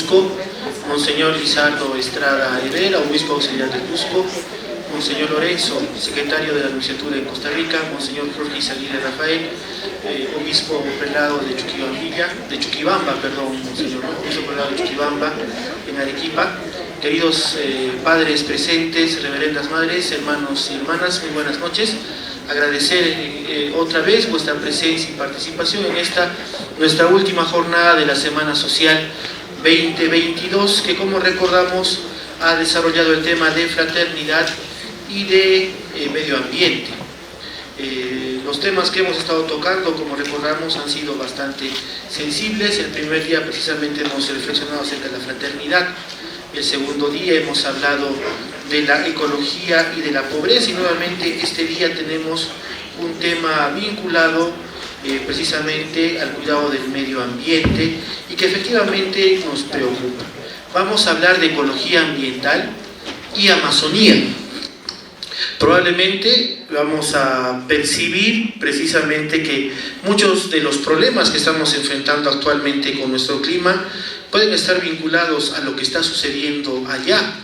Cusco, Monseñor Lizardo Estrada Herrera, obispo auxiliar de Cusco, Monseñor Lorenzo, secretario de la Nunciatura en Costa Rica, Monseñor Jorge Izaguirre Rafael, obispo prelado de Chuquibamba, Monseñor, obispo prelado de Chuquibamba, en Arequipa. Queridos padres presentes, reverendas madres, hermanos y hermanas, muy buenas noches. Agradecer otra vez vuestra presencia y participación en esta, nuestra última jornada de la Semana Social 2022, que, como recordamos, ha desarrollado el tema de fraternidad y de medio ambiente. Los temas que hemos estado tocando, como recordamos, han sido bastante sensibles. El primer día precisamente hemos reflexionado acerca de la fraternidad. El segundo día hemos hablado de la ecología y de la pobreza, y nuevamente este día tenemos un tema vinculado precisamente al cuidado del medio ambiente y que efectivamente nos preocupa. Vamos a hablar de ecología ambiental y Amazonía. Probablemente vamos a percibir precisamente que muchos de los problemas que estamos enfrentando actualmente con nuestro clima pueden estar vinculados a lo que está sucediendo allá,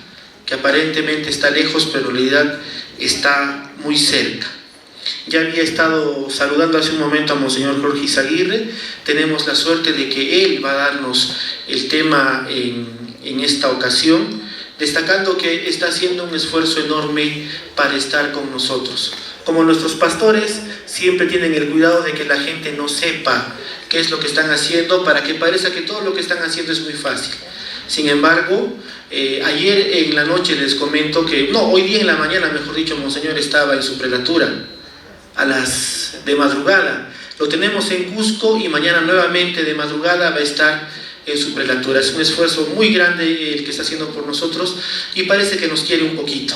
que aparentemente está lejos, pero en realidad está muy cerca. Ya había estado saludando hace un momento a Monseñor Jorge Izaguirre. Tenemos la suerte de que él va a darnos el tema en esta ocasión, destacando que está haciendo un esfuerzo enorme para estar con nosotros. Como nuestros pastores siempre tienen el cuidado de que la gente no sepa qué es lo que están haciendo, para que parezca que todo lo que están haciendo es muy fácil. Sin embargo, ayer en la noche les comento que, hoy día en la mañana, mejor dicho, Monseñor estaba en su prelatura, de madrugada. Lo tenemos en Cusco y mañana nuevamente de madrugada va a estar en su prelatura. Es un esfuerzo muy grande el que está haciendo por nosotros y parece que nos quiere un poquito.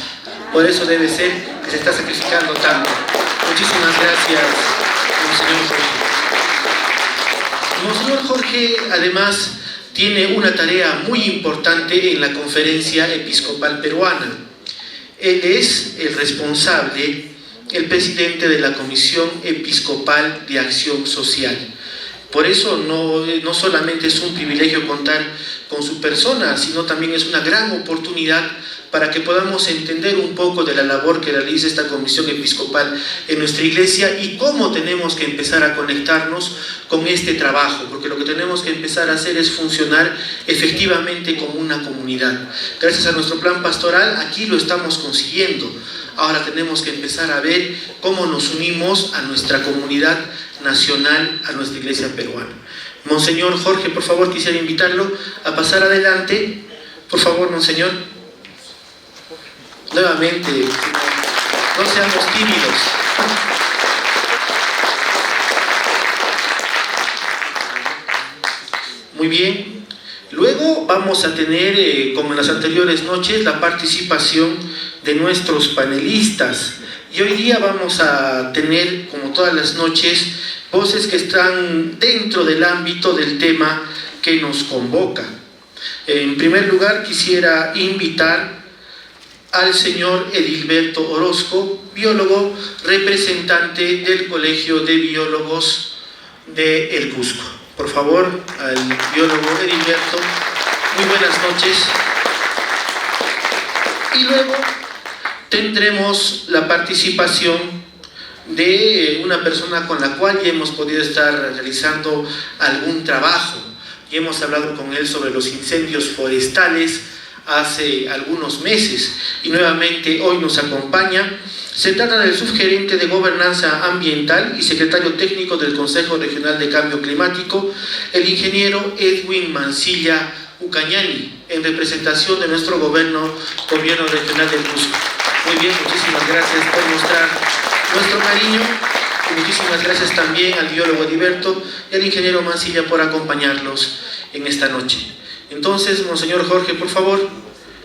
Por eso debe ser que se está sacrificando tanto. Muchísimas gracias, Monseñor Jorge. Monseñor Jorge, además, tiene una tarea muy importante en la Conferencia Episcopal Peruana. Él es el responsable, el presidente de la Comisión Episcopal de Acción Social. Por eso no solamente es un privilegio contar con su persona, sino también es una gran oportunidad para que podamos entender un poco de la labor que realiza esta Comisión Episcopal en nuestra iglesia y cómo tenemos que empezar a conectarnos con este trabajo, porque lo que tenemos que empezar a hacer es funcionar efectivamente como una comunidad. Gracias a nuestro plan pastoral, aquí lo estamos consiguiendo. Ahora tenemos que empezar a ver cómo nos unimos a nuestra comunidad nacional, a nuestra iglesia peruana. Monseñor Jorge, por favor, quisiera invitarlo a pasar adelante. Por favor, Monseñor. Nuevamente, no seamos tímidos. Muy bien. Luego vamos a tener, como en las anteriores noches, la participación de nuestros panelistas. Y hoy día vamos a tener, como todas las noches, voces que están dentro del ámbito del tema que nos convoca. En primer lugar, quisiera invitar al señor Edilberto Orozco, biólogo, representante del Colegio de Biólogos de El Cusco. Por favor, al biólogo Edilberto, muy buenas noches. Y luego tendremos la participación de una persona con la cual ya hemos podido estar realizando algún trabajo. Y hemos hablado con él sobre los incendios forestales hace algunos meses y nuevamente hoy nos acompaña. Se trata del subgerente de Gobernanza Ambiental y secretario técnico del Consejo Regional de Cambio Climático, el ingeniero Edwin Mancilla Ucañani, en representación de nuestro gobierno regional del Cusco. Muy bien, muchísimas gracias por mostrar nuestro cariño y muchísimas gracias también al biólogo Edilberto y al ingeniero Mancilla por acompañarnos en esta noche. Entonces, Monseñor Jorge, por favor,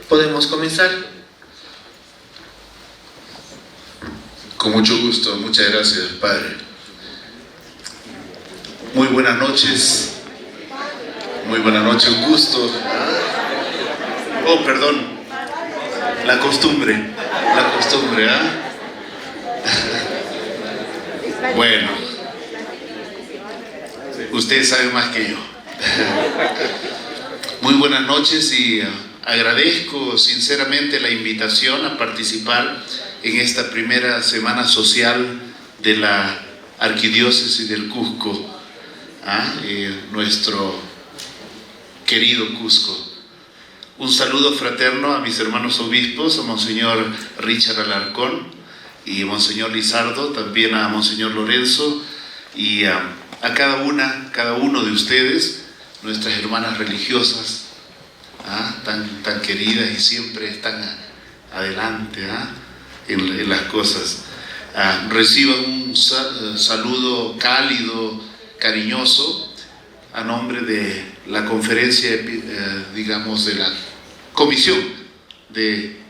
podemos comenzar. Con mucho gusto, muchas gracias, Padre. Muy buenas noches. Muy buenas noches, un gusto. Oh, perdón. La costumbre, ¿ah? Bueno, ustedes saben más que yo. Muy buenas noches y agradezco sinceramente la invitación a participar en esta primera semana social de la Arquidiócesis del Cusco, nuestro querido Cusco. Un saludo fraterno a mis hermanos obispos, a Monseñor Richard Alarcón y a Monseñor Lizardo, también a Monseñor Lorenzo y a cada uno de ustedes, nuestras hermanas religiosas, tan queridas y siempre están adelante en las cosas. Reciban un saludo cálido, cariñoso, a nombre de la conferencia, digamos, de la comisión de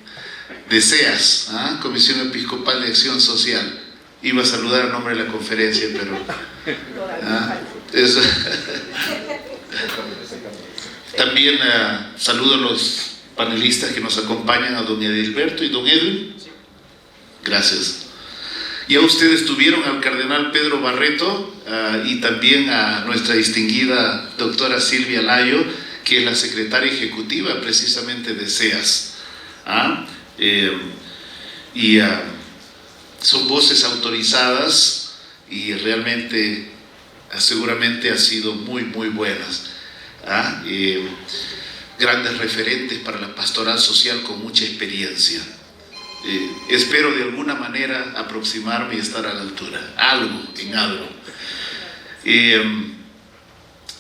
SEAS, Comisión Episcopal de Acción Social. Iba a saludar a nombre de la conferencia, pero eso. También saludo a los panelistas que nos acompañan, a don Edilberto y don Edwin. Gracias. Y a ustedes tuvieron al cardenal Pedro Barreto y también a nuestra distinguida doctora Silvia Layo, que es la secretaria ejecutiva precisamente de SEAS. Son voces autorizadas y realmente seguramente han sido muy buenas. Grandes referentes para la pastoral social con mucha experiencia. Espero de alguna manera aproximarme y estar a la altura, en algo.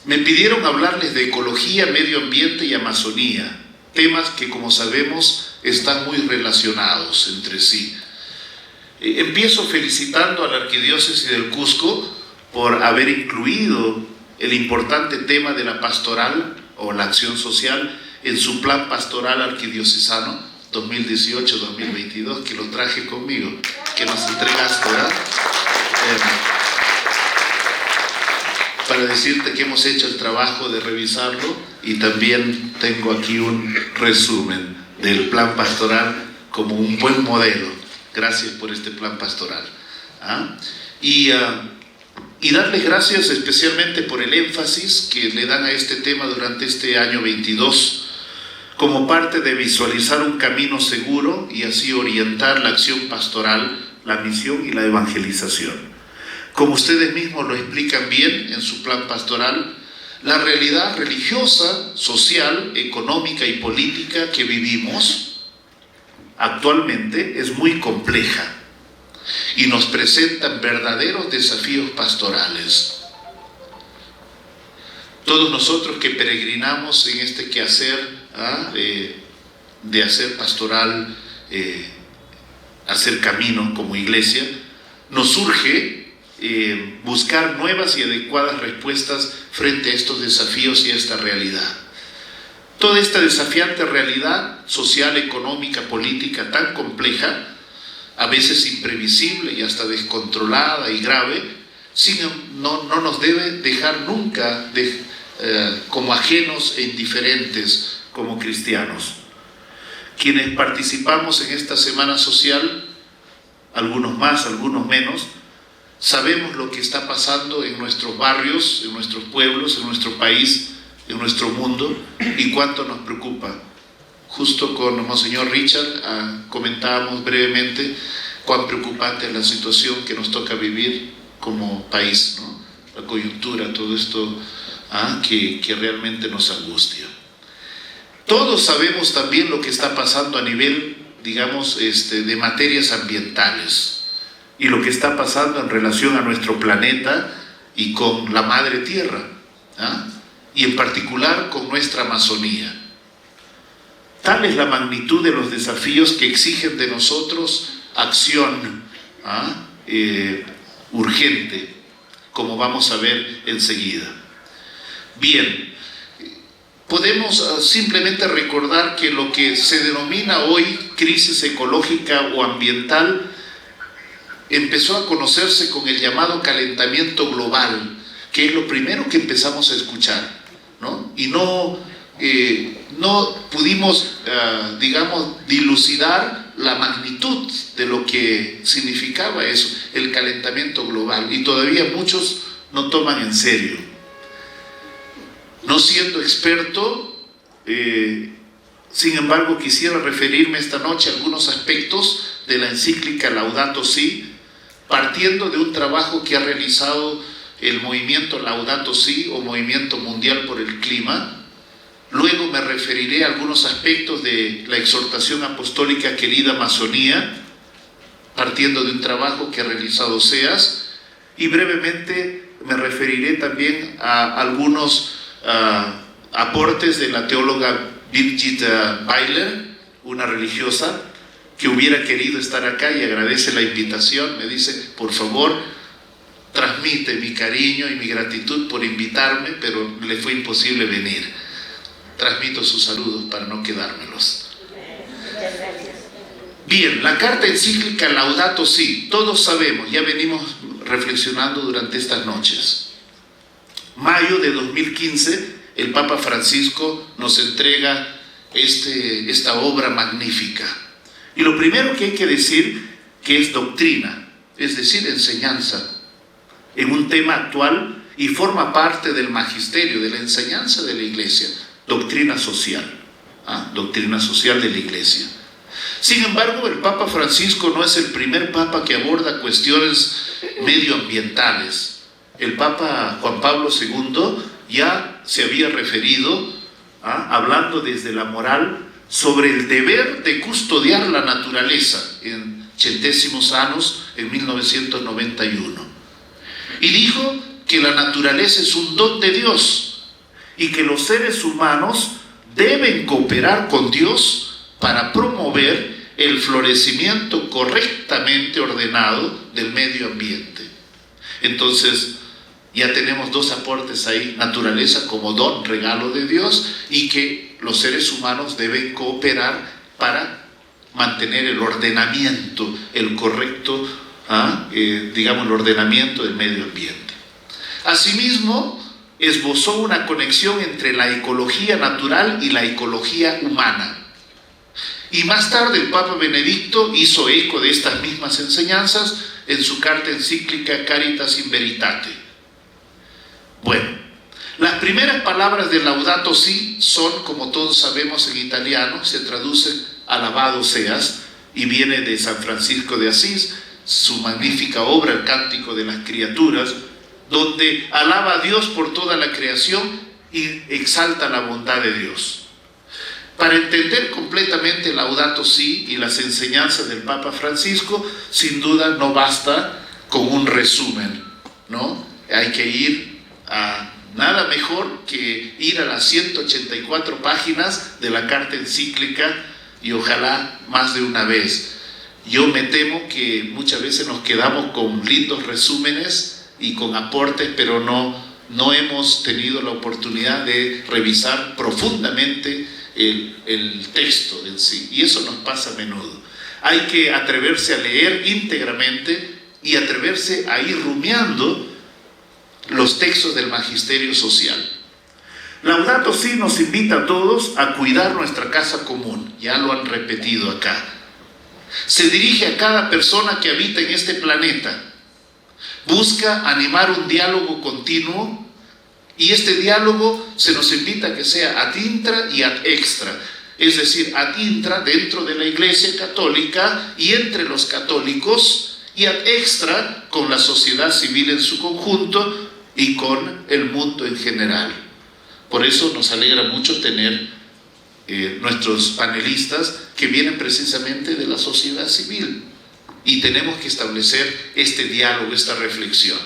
Me pidieron hablarles de ecología, medio ambiente y Amazonía, temas que, como sabemos, están muy relacionados entre sí. Empiezo felicitando a la Arquidiócesis del Cusco por haber incluido el importante tema de la pastoral o la acción social en su plan pastoral arquidiocesano 2018-2022, que lo traje conmigo, que nos entregaste, para decirte que hemos hecho el trabajo de revisarlo y también tengo aquí un resumen del plan pastoral como un buen modelo. Gracias por este plan pastoral. Y darles gracias especialmente por el énfasis que le dan a este tema durante este año 22, como parte de visualizar un camino seguro y así orientar la acción pastoral, la misión y la evangelización. Como ustedes mismos lo explican bien en su plan pastoral, la realidad religiosa, social, económica y política que vivimos actualmente es muy compleja y nos presentan verdaderos desafíos pastorales. Todos nosotros que peregrinamos en este quehacer de hacer pastoral, hacer camino como iglesia, nos urge buscar nuevas y adecuadas respuestas frente a estos desafíos y a esta realidad. Toda esta desafiante realidad social, económica, política tan compleja, a veces imprevisible y hasta descontrolada y grave, no nos debe dejar nunca como ajenos e indiferentes como cristianos. Quienes participamos en esta semana social, algunos más, algunos menos, sabemos lo que está pasando en nuestros barrios, en nuestros pueblos, en nuestro país, en nuestro mundo y cuánto nos preocupa. Justo con Monseñor Richard comentábamos brevemente cuán preocupante es la situación que nos toca vivir como país, la coyuntura, todo esto que realmente nos angustia. Todos sabemos también lo que está pasando a nivel, digamos, de materias ambientales y lo que está pasando en relación a nuestro planeta y con la madre tierra, y en particular con nuestra Amazonía. Tal es la magnitud de los desafíos que exigen de nosotros acción urgente, como vamos a ver enseguida. Bien, podemos simplemente recordar que lo que se denomina hoy crisis ecológica o ambiental empezó a conocerse con el llamado calentamiento global, que es lo primero que empezamos a escuchar, y no pudimos, digamos, dilucidar la magnitud de lo que significaba eso, el calentamiento global, y todavía muchos no toman en serio. No siendo experto, Sin embargo, quisiera referirme esta noche a algunos aspectos de la encíclica Laudato Si, partiendo de un trabajo que ha realizado el movimiento Laudato Si o Movimiento Mundial por el Clima. Luego me referiré a algunos aspectos de la exhortación apostólica Querida Amazonía, partiendo de un trabajo que ha realizado SEAS, y brevemente me referiré también a algunos aportes de la teóloga Birgit Weiler, una religiosa que hubiera querido estar acá y agradece la invitación. Me dice, por favor, transmite mi cariño y mi gratitud por invitarme, pero le fue imposible venir. Transmito sus saludos para no quedármelos. Bien, la carta encíclica Laudato Si, todos sabemos, ya venimos reflexionando durante estas noches. Mayo de 2015, el Papa Francisco nos entrega esta obra magnífica. Y lo primero que hay que decir que es doctrina, es decir, enseñanza, en un tema actual y forma parte del magisterio, de la enseñanza de la Iglesia, doctrina social, doctrina social de la Iglesia. Sin embargo, el Papa Francisco no es el primer Papa que aborda cuestiones medioambientales. El Papa Juan Pablo II ya se había referido, hablando desde la moral, sobre el deber de custodiar la naturaleza en Centésimos Annos en 1991. Y dijo que la naturaleza es un don de Dios y que los seres humanos deben cooperar con Dios para promover el florecimiento correctamente ordenado del medio ambiente. Entonces, ya tenemos dos aportes ahí: naturaleza como don, regalo de Dios, y que los seres humanos deben cooperar para mantener el ordenamiento, el correcto, el ordenamiento del medio ambiente. Asimismo, esbozó una conexión entre la ecología natural y la ecología humana. Y más tarde el Papa Benedicto hizo eco de estas mismas enseñanzas en su carta encíclica Caritas in Veritate. Bueno, las primeras palabras de Laudato Si son, como todos sabemos en italiano, se traducen alabado seas, y viene de San Francisco de Asís, su magnífica obra, el Cántico de las Criaturas, donde alaba a Dios por toda la creación y exalta la bondad de Dios. Para entender completamente Laudato Si y las enseñanzas del Papa Francisco, sin duda no basta con un resumen, ¿no? Hay que ir a nada mejor que ir a las 184 páginas de la carta encíclica, y ojalá más de una vez. Yo me temo que muchas veces nos quedamos con lindos resúmenes y con aportes, pero no hemos tenido la oportunidad de revisar profundamente el texto en sí, y eso nos pasa a menudo. Hay que atreverse a leer íntegramente y atreverse a ir rumiando los textos del magisterio social. Laudato Si nos invita a todos a cuidar nuestra casa común, ya lo han repetido acá. Se dirige a cada persona que habita en este planeta. Busca animar un diálogo continuo, y este diálogo se nos invita a que sea ad intra y ad extra, es decir, ad intra dentro de la Iglesia Católica y entre los católicos, y ad extra con la sociedad civil en su conjunto y con el mundo en general. Por eso nos alegra mucho tener nuestros panelistas que vienen precisamente de la sociedad civil, y tenemos que establecer este diálogo, esta reflexión.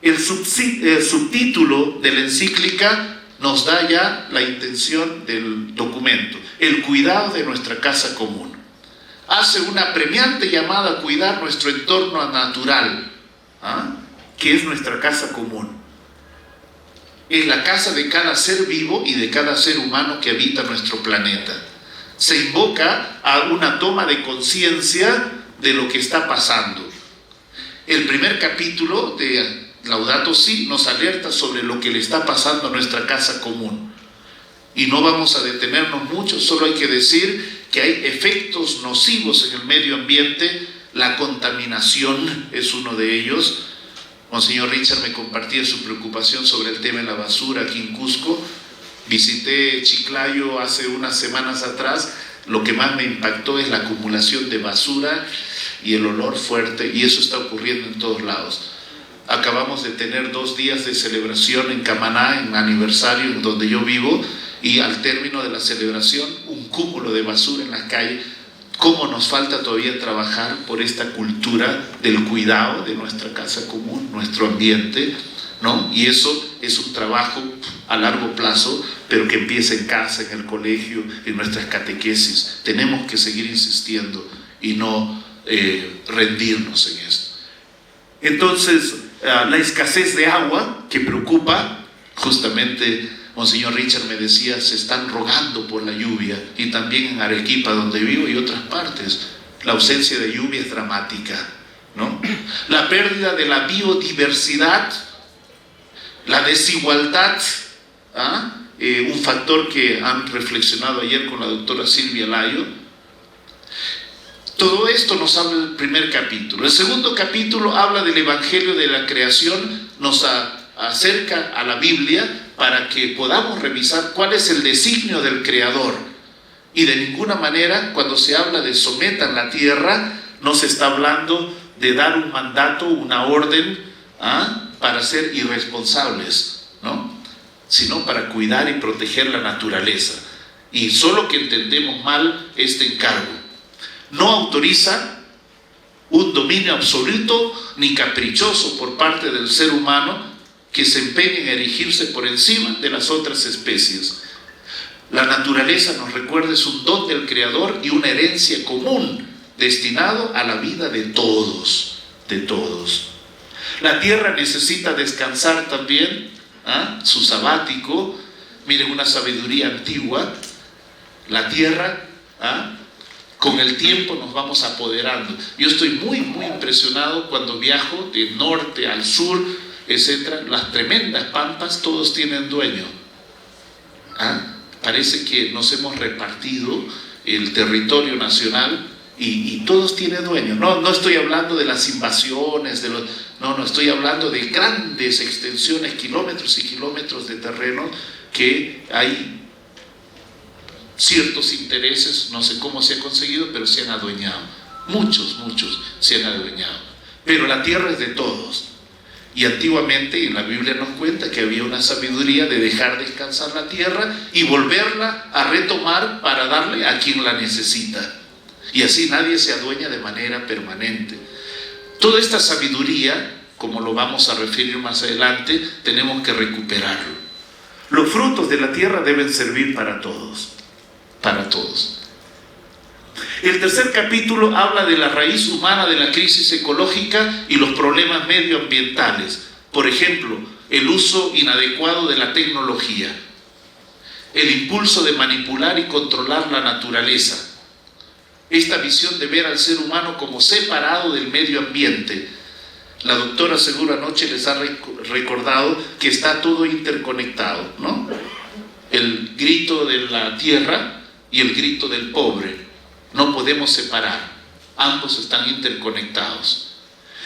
El subtítulo de la encíclica nos da ya la intención del documento: el cuidado de nuestra casa común. Hace una apremiante llamada a cuidar nuestro entorno natural, que es nuestra casa común. Es la casa de cada ser vivo y de cada ser humano que habita nuestro planeta. Se invoca a una toma de conciencia de lo que está pasando. El primer capítulo de Laudato Si nos alerta sobre lo que le está pasando a nuestra casa común. Y no vamos a detenernos mucho, solo hay que decir que hay efectos nocivos en el medio ambiente. La contaminación es uno de ellos. Monseñor Richard me compartía su preocupación sobre el tema de la basura aquí en Cusco. Visité Chiclayo hace unas semanas atrás. Lo que más me impactó es la acumulación de basura y el olor fuerte, y eso está ocurriendo en todos lados. Acabamos de tener 2 días de celebración en Camaná, en aniversario en donde yo vivo, y al término de la celebración, un cúmulo de basura en la calle. ¿Cómo nos falta todavía trabajar por esta cultura del cuidado de nuestra casa común, nuestro ambiente, ¿no? Y eso es un trabajo a largo plazo, pero que empieza en casa, en el colegio, en nuestras catequesis. Tenemos que seguir insistiendo y no rendirnos en esto. Entonces, la escasez de agua que preocupa, justamente Monseñor Richard me decía, se están rogando por la lluvia, y también en Arequipa, donde vivo, y otras partes, la ausencia de lluvia es dramática, ¿no? La pérdida de la biodiversidad, la desigualdad, un factor que han reflexionado ayer con la doctora Silvia Layo. Todo esto nos habla del primer capítulo. El segundo capítulo habla del Evangelio de la creación, nos acerca a la Biblia para que podamos revisar cuál es el designio del Creador. Y de ninguna manera, cuando se habla de sometan la tierra, no se está hablando de dar un mandato, una orden, para ser irresponsables, ¿no? Sino para cuidar y proteger la naturaleza. Y solo que entendemos mal este encargo. No autoriza un dominio absoluto ni caprichoso por parte del ser humano que se empeñe en erigirse por encima de las otras especies. La naturaleza, nos recuerda, es un don del Creador y una herencia común destinado a la vida de todos, de todos. La tierra necesita descansar también, su sabático. Miren, una sabiduría antigua. La tierra, con el tiempo nos vamos apoderando. Yo estoy muy impresionado cuando viajo de norte al sur, etcétera. Las tremendas pampas, todos tienen dueño. Parece que nos hemos repartido el territorio nacional y todos tienen dueño. No estoy hablando de las invasiones, no estoy hablando de grandes extensiones, kilómetros y kilómetros de terreno que hay ciertos intereses, no sé cómo se ha conseguido, pero se han adueñado. Muchos se han adueñado. Pero la tierra es de todos. Y antiguamente en la Biblia nos cuenta que había una sabiduría de dejar descansar la tierra y volverla a retomar para darle a quien la necesita. Y así nadie se adueña de manera permanente. Toda esta sabiduría, como lo vamos a referir más adelante, tenemos que recuperarlo. Los frutos de la tierra deben servir para todos. Para todos. El tercer capítulo habla de la raíz humana de la crisis ecológica y los problemas medioambientales. Por ejemplo, el uso inadecuado de la tecnología, el impulso de manipular y controlar la naturaleza, esta visión de ver al ser humano como separado del medio ambiente. La doctora seguro anoche les ha recordado que está todo interconectado, ¿no? El grito de la tierra y el grito del pobre. No podemos separar, ambos están interconectados.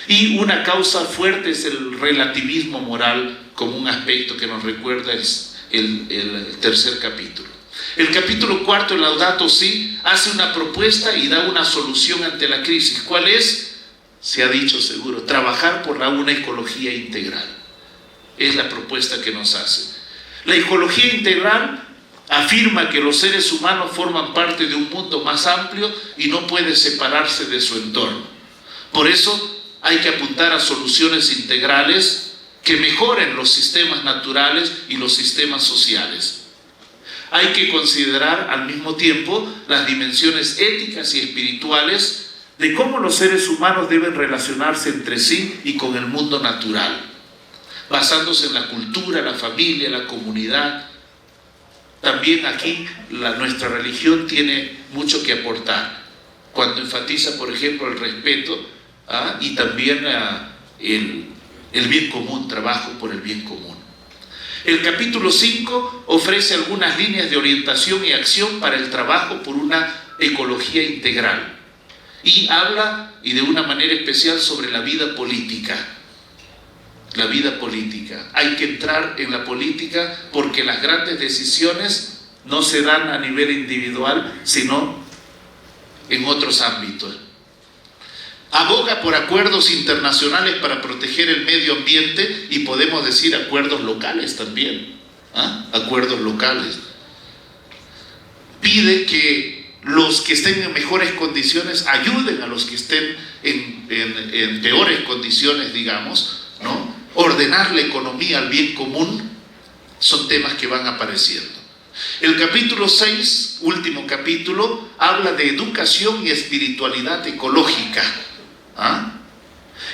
Y una causa fuerte es el relativismo moral, como un aspecto que nos recuerda el tercer capítulo. El capítulo cuarto, el Laudato Si, hace una propuesta y da una solución ante la crisis. ¿Cuál es? Se ha dicho seguro, trabajar por una ecología integral. Es la propuesta que nos hace. La ecología integral afirma que los seres humanos forman parte de un mundo más amplio y no puede separarse de su entorno. Por eso hay que apuntar a soluciones integrales que mejoren los sistemas naturales y los sistemas sociales. Hay que considerar al mismo tiempo las dimensiones éticas y espirituales de cómo los seres humanos deben relacionarse entre sí y con el mundo natural, basándose en la cultura, la familia, la comunidad. También aquí nuestra religión tiene mucho que aportar cuando enfatiza, por ejemplo, el respeto y también el bien común, trabajo por el bien común. El capítulo 5 ofrece algunas líneas de orientación y acción para el trabajo por una ecología integral y habla, y de una manera especial, sobre la vida política. la vida política. Hay que entrar en la política porque las grandes decisiones no se dan a nivel individual, sino en otros ámbitos. Aboga por acuerdos internacionales para proteger el medio ambiente y podemos decir acuerdos locales también, acuerdos locales. Pide que los que estén en mejores condiciones ayuden a los que estén en peores condiciones, digamos, ¿no? Ordenar la economía al bien común son temas que van apareciendo. El capítulo 6, último capítulo, habla de educación y espiritualidad ecológica.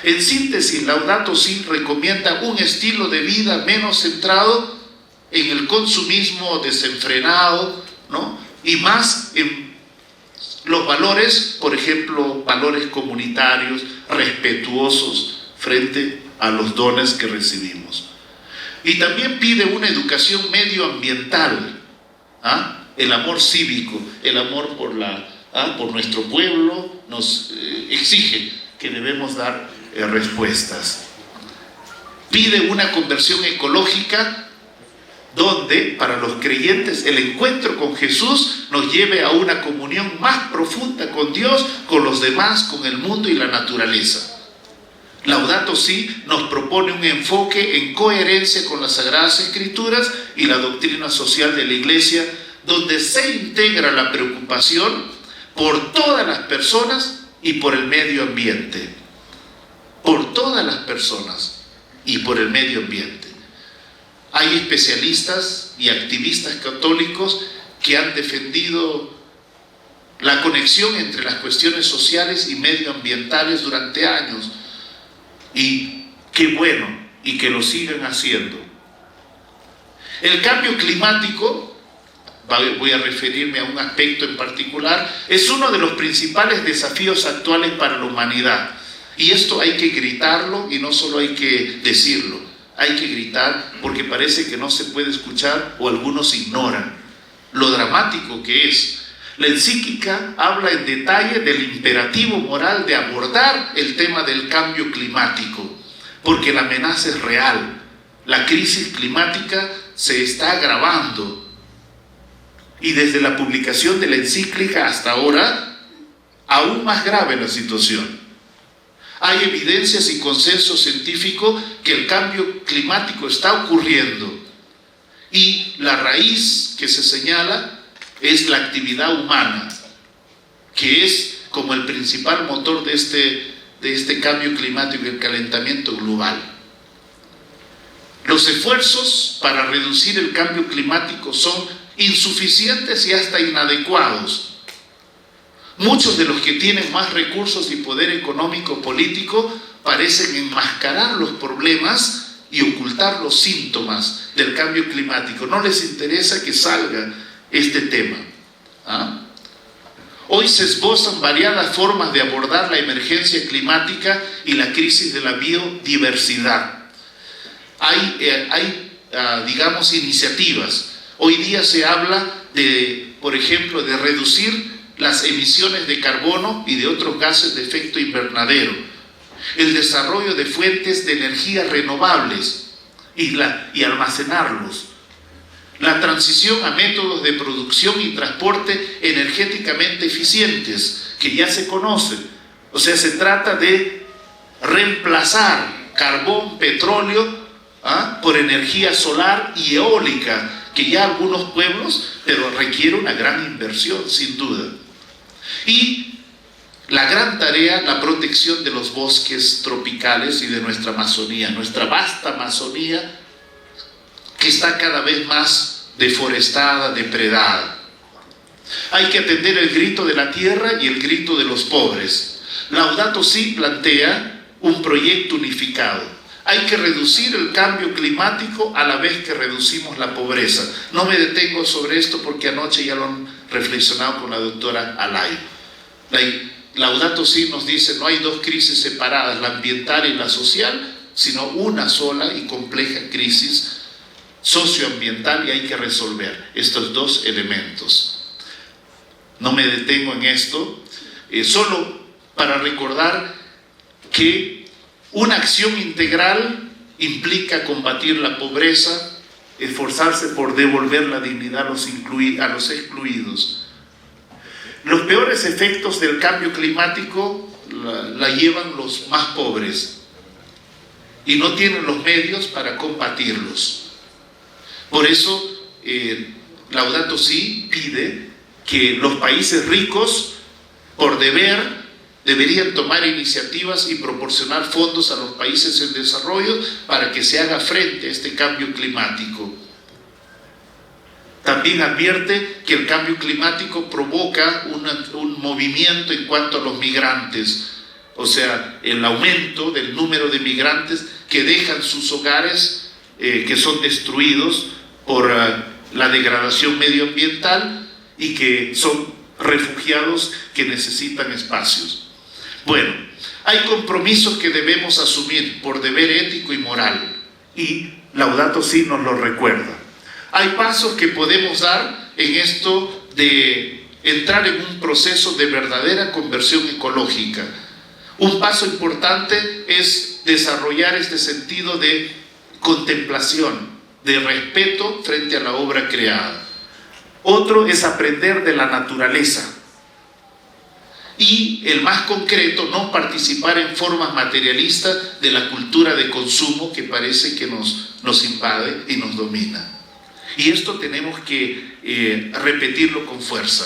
En síntesis, Laudato Si recomienda un estilo de vida menos centrado en el consumismo desenfrenado, ¿no? Y más en los valores, por ejemplo, valores comunitarios, respetuosos frente a los dones que recibimos. Y también pide una educación medioambiental, el amor cívico, el amor por nuestro pueblo nos exige que debemos dar respuestas. Pide una conversión ecológica donde para los creyentes el encuentro con Jesús nos lleve a una comunión más profunda con Dios, con los demás, con el mundo y la naturaleza. Laudato Si nos propone un enfoque en coherencia con las Sagradas Escrituras y la doctrina social de la Iglesia, donde se integra la preocupación por todas las personas y por el medio ambiente. Por todas las personas y por el medio ambiente. Hay especialistas y activistas católicos que han defendido la conexión entre las cuestiones sociales y medioambientales durante años. Y qué bueno, y que lo sigan haciendo. El cambio climático, voy a referirme a un aspecto en particular, es uno de los principales desafíos actuales para la humanidad. Y esto hay que gritarlo y no solo hay que decirlo, hay que gritar porque parece que no se puede escuchar o algunos ignoran lo dramático que es. La encíclica habla en detalle del imperativo moral de abordar el tema del cambio climático, porque la amenaza es real. La crisis climática se está agravando y desde la publicación de la encíclica hasta ahora, aún más grave la situación. Hay evidencias y consenso científico que el cambio climático está ocurriendo y la raíz que se señala es la actividad humana, que es como el principal motor de este cambio climático y el calentamiento global. Los esfuerzos para reducir el cambio climático son insuficientes y hasta inadecuados. Muchos de los que tienen más recursos y poder económico político parecen enmascarar los problemas y ocultar los síntomas del cambio climático. No les interesa que salga este tema. Hoy se esbozan variadas formas de abordar la emergencia climática y la crisis de la biodiversidad. Hay digamos, iniciativas. Hoy día se habla de, por ejemplo, de reducir las emisiones de carbono y de otros gases de efecto invernadero, el desarrollo de fuentes de energía renovables y almacenarlos, la transición a métodos de producción y transporte energéticamente eficientes, que ya se conocen. O sea, se trata de reemplazar carbón, petróleo, por energía solar y eólica, que ya algunos pueblos, pero requiere una gran inversión, sin duda. Y la gran tarea, la protección de los bosques tropicales y de nuestra Amazonía, nuestra vasta Amazonía, que está cada vez más deforestada, depredada. Hay que atender el grito de la tierra y el grito de los pobres. Laudato Si plantea un proyecto unificado. Hay que reducir el cambio climático a la vez que reducimos la pobreza. No me detengo sobre esto porque anoche ya lo han reflexionado con la doctora Alay. Laudato Si nos dice: no hay dos crisis separadas, la ambiental y la social, sino una sola y compleja crisis socioambiental, y hay que resolver estos dos elementos. No me detengo en esto, solo para recordar que una acción integral implica combatir la pobreza, esforzarse por devolver la dignidad a los excluidos. Los peores efectos del cambio climático la llevan los más pobres y no tienen los medios para combatirlos. Por eso Laudato Si pide que los países ricos, por deber, deberían tomar iniciativas y proporcionar fondos a los países en desarrollo para que se haga frente a este cambio climático. También advierte que el cambio climático provoca un movimiento en cuanto a los migrantes, o sea, el aumento del número de migrantes que dejan sus hogares, que son destruidos por la degradación medioambiental y que son refugiados que necesitan espacios. Bueno, hay compromisos que debemos asumir por deber ético y moral, y Laudato Si nos lo recuerda. Hay pasos que podemos dar en esto de entrar en un proceso de verdadera conversión ecológica. Un paso importante es desarrollar este sentido de contemplación, de respeto frente a la obra creada. Otro es aprender de la naturaleza. Y el más concreto, no participar en formas materialistas de la cultura de consumo que parece que nos invade y nos domina. Y esto tenemos que repetirlo con fuerza.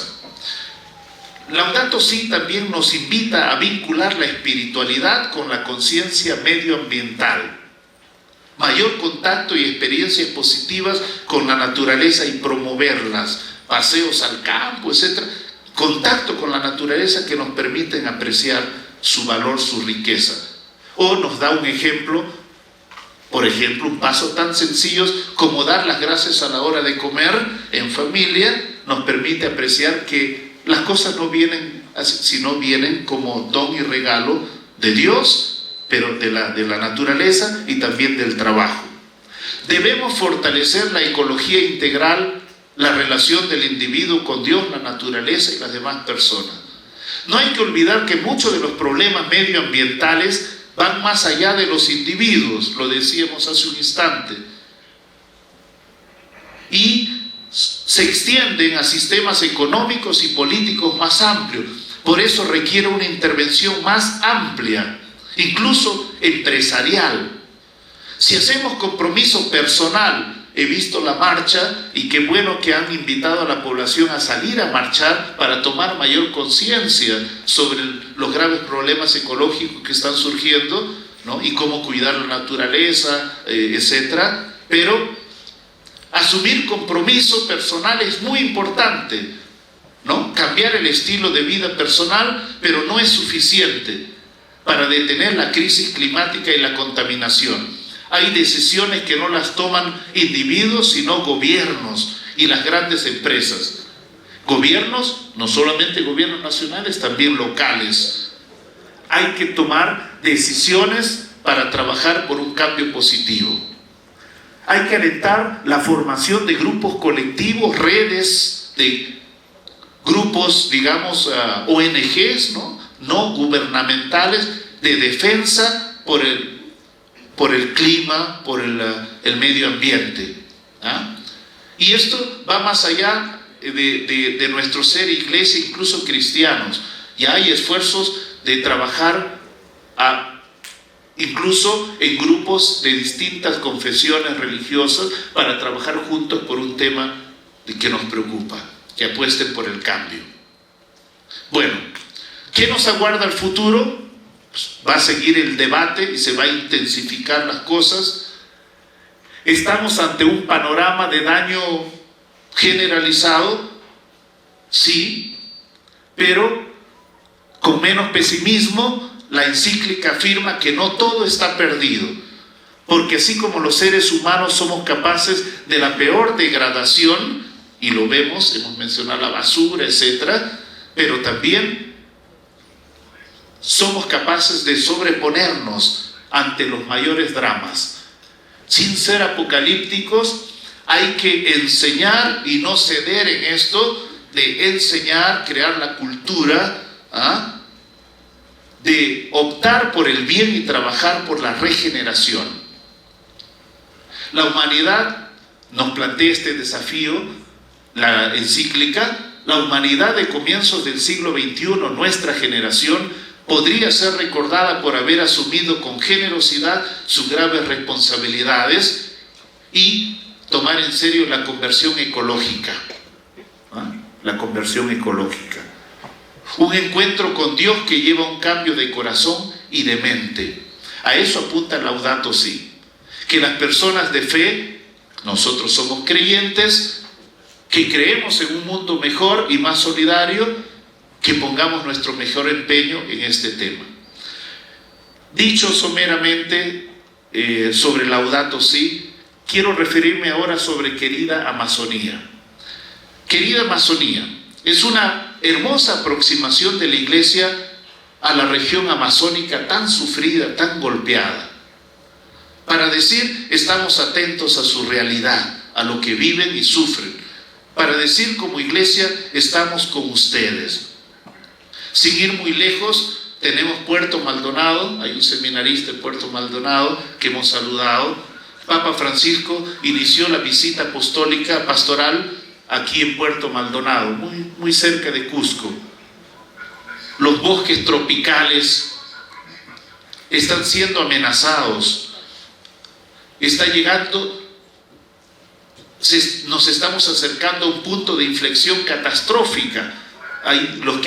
Laudato Si también nos invita a vincular la espiritualidad con la conciencia medioambiental. Mayor contacto y experiencias positivas con la naturaleza y promoverlas, paseos al campo, etc. Contacto con la naturaleza que nos permiten apreciar su valor, su riqueza. O nos da un ejemplo, por ejemplo, un paso tan sencillo como dar las gracias a la hora de comer en familia, nos permite apreciar que las cosas no vienen así, sino vienen como don y regalo de Dios, pero de la naturaleza y también del trabajo. Debemos fortalecer la ecología integral, la relación del individuo con Dios, la naturaleza y las demás personas. No hay que olvidar que muchos de los problemas medioambientales van más allá de los individuos, lo decíamos hace un instante, y se extienden a sistemas económicos y políticos más amplios. Por eso requiere una intervención más amplia, incluso empresarial. Si hacemos compromiso personal, he visto la marcha y qué bueno que han invitado a la población a salir a marchar para tomar mayor conciencia sobre los graves problemas ecológicos que están surgiendo, ¿no? Y cómo cuidar la naturaleza, etc. Pero asumir compromiso personal es muy importante, ¿no? Cambiar el estilo de vida personal, pero no es suficiente para detener la crisis climática y la contaminación. Hay decisiones que no las toman individuos, sino gobiernos y las grandes empresas. Gobiernos, no solamente gobiernos nacionales, también locales. Hay que tomar decisiones para trabajar por un cambio positivo. Hay que alentar la formación de grupos colectivos, redes de grupos, digamos, ONGs, no gubernamentales, de defensa por el clima, por el medio ambiente. Y esto va más allá de nuestro ser iglesia, incluso cristianos. Ya hay esfuerzos de trabajar incluso en grupos de distintas confesiones religiosas para trabajar juntos por un tema que nos preocupa, que apuesten por el cambio. Bueno, ¿qué nos aguarda el futuro? Va a seguir el debate y se va a intensificar las cosas. Estamos ante un panorama de daño generalizado, sí, pero con menos pesimismo. La encíclica afirma que no todo está perdido, porque así como los seres humanos somos capaces de la peor degradación, y lo vemos, hemos mencionado la basura, etc., pero también somos capaces de sobreponernos ante los mayores dramas. Sin ser apocalípticos, hay que enseñar y no ceder en esto de enseñar, crear la cultura, de optar por el bien y trabajar por la regeneración. La humanidad nos plantea este desafío, la encíclica. La humanidad de comienzos del siglo XXI, nuestra generación, podría ser recordada por haber asumido con generosidad sus graves responsabilidades y tomar en serio la conversión ecológica. La conversión ecológica. Un encuentro con Dios que lleva un cambio de corazón y de mente. A eso apunta Laudato Si. Que las personas de fe, nosotros somos creyentes, que creemos en un mundo mejor y más solidario, que pongamos nuestro mejor empeño en este tema. Dicho someramente sobre Laudato Si, quiero referirme ahora sobre Querida Amazonía. Querida Amazonía es una hermosa aproximación de la Iglesia a la región amazónica tan sufrida, tan golpeada. Para decir, estamos atentos a su realidad, a lo que viven y sufren. Para decir, como Iglesia, estamos con ustedes. Sin ir muy lejos, tenemos Puerto Maldonado, hay un seminarista en Puerto Maldonado que hemos saludado. Papa Francisco inició la visita apostólica pastoral aquí en Puerto Maldonado, muy cerca de Cusco. Los bosques tropicales están siendo amenazados. Está llegando, nos estamos acercando a un punto de inflexión catastrófica. Hay los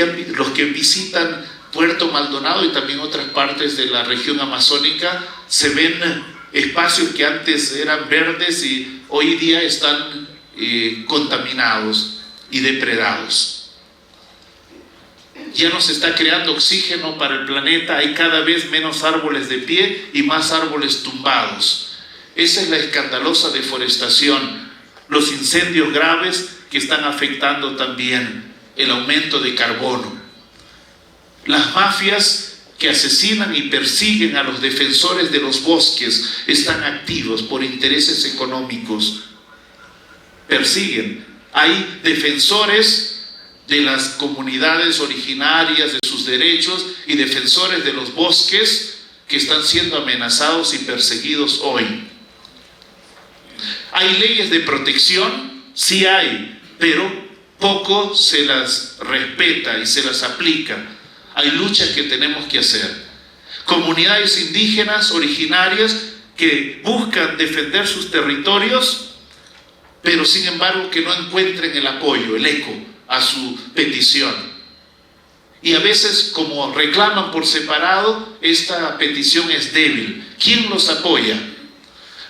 que visitan Puerto Maldonado y también otras partes de la región amazónica, se ven espacios que antes eran verdes y hoy día están contaminados y depredados. Ya no se está creando oxígeno para el planeta, hay cada vez menos árboles de pie y más árboles tumbados. Esa es la escandalosa deforestación, los incendios graves que están afectando también el aumento de carbono. Las mafias que asesinan y persiguen a los defensores de los bosques están activos por intereses económicos. Persiguen. Hay defensores de las comunidades originarias, de sus derechos, y defensores de los bosques que están siendo amenazados y perseguidos hoy. ¿Hay leyes de protección? Sí hay, pero poco se las respeta y se las aplica. Hay luchas que tenemos que hacer. Comunidades indígenas originarias que buscan defender sus territorios, pero sin embargo que no encuentren el apoyo, el eco a su petición. Y a veces, como reclaman por separado, esta petición es débil. ¿Quién los apoya?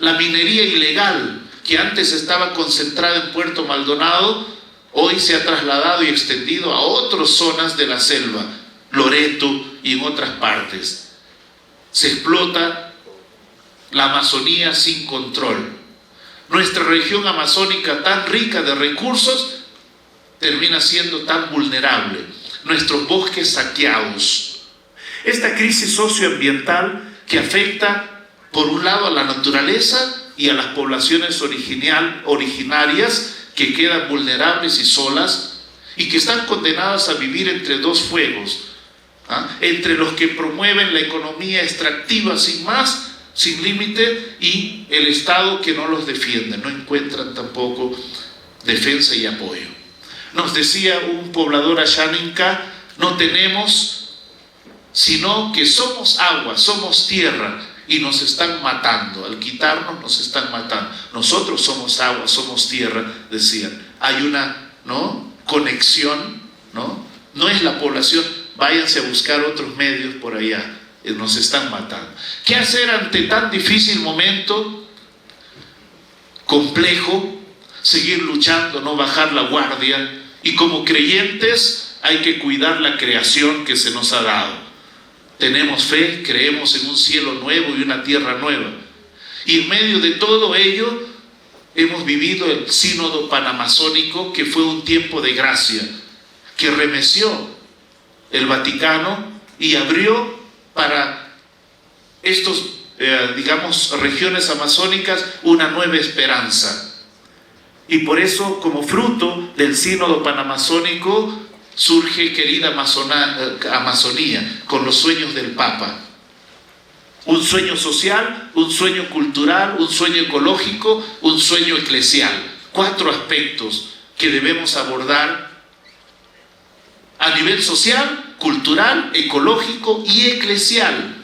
La minería ilegal, que antes estaba concentrada en Puerto Maldonado, hoy se ha trasladado y extendido a otras zonas de la selva, Loreto y en otras partes. Se explota la Amazonía sin control. Nuestra región amazónica, tan rica de recursos, termina siendo tan vulnerable. Nuestros bosques saqueados. Esta crisis socioambiental que afecta, por un lado, a la naturaleza y a las poblaciones originarias que quedan vulnerables y solas y que están condenadas a vivir entre dos fuegos, entre los que promueven la economía extractiva sin límite, y el Estado que no los defiende, no encuentran tampoco defensa y apoyo. Nos decía un poblador Ashaninka, no tenemos sino que somos agua, somos tierra, y nos están matando. Al quitarnos nos están matando. Nosotros somos agua, somos tierra, decían. Hay una conexión, no es la población, váyanse a buscar otros medios por allá, nos están matando. ¿Qué hacer ante tan difícil momento? Complejo, seguir luchando, no bajar la guardia, y como creyentes hay que cuidar la creación que se nos ha dado. Tenemos fe, creemos en un cielo nuevo y una tierra nueva. Y en medio de todo ello, hemos vivido el Sínodo Panamazónico, que fue un tiempo de gracia, que remeció el Vaticano y abrió para estos, regiones amazónicas una nueva esperanza. Y por eso, como fruto del Sínodo Panamazónico, surge Querida Amazonía, con los sueños del Papa. Un sueño social, un sueño cultural, un sueño ecológico, un sueño eclesial. 4 aspectos que debemos abordar a nivel social, cultural, ecológico y eclesial.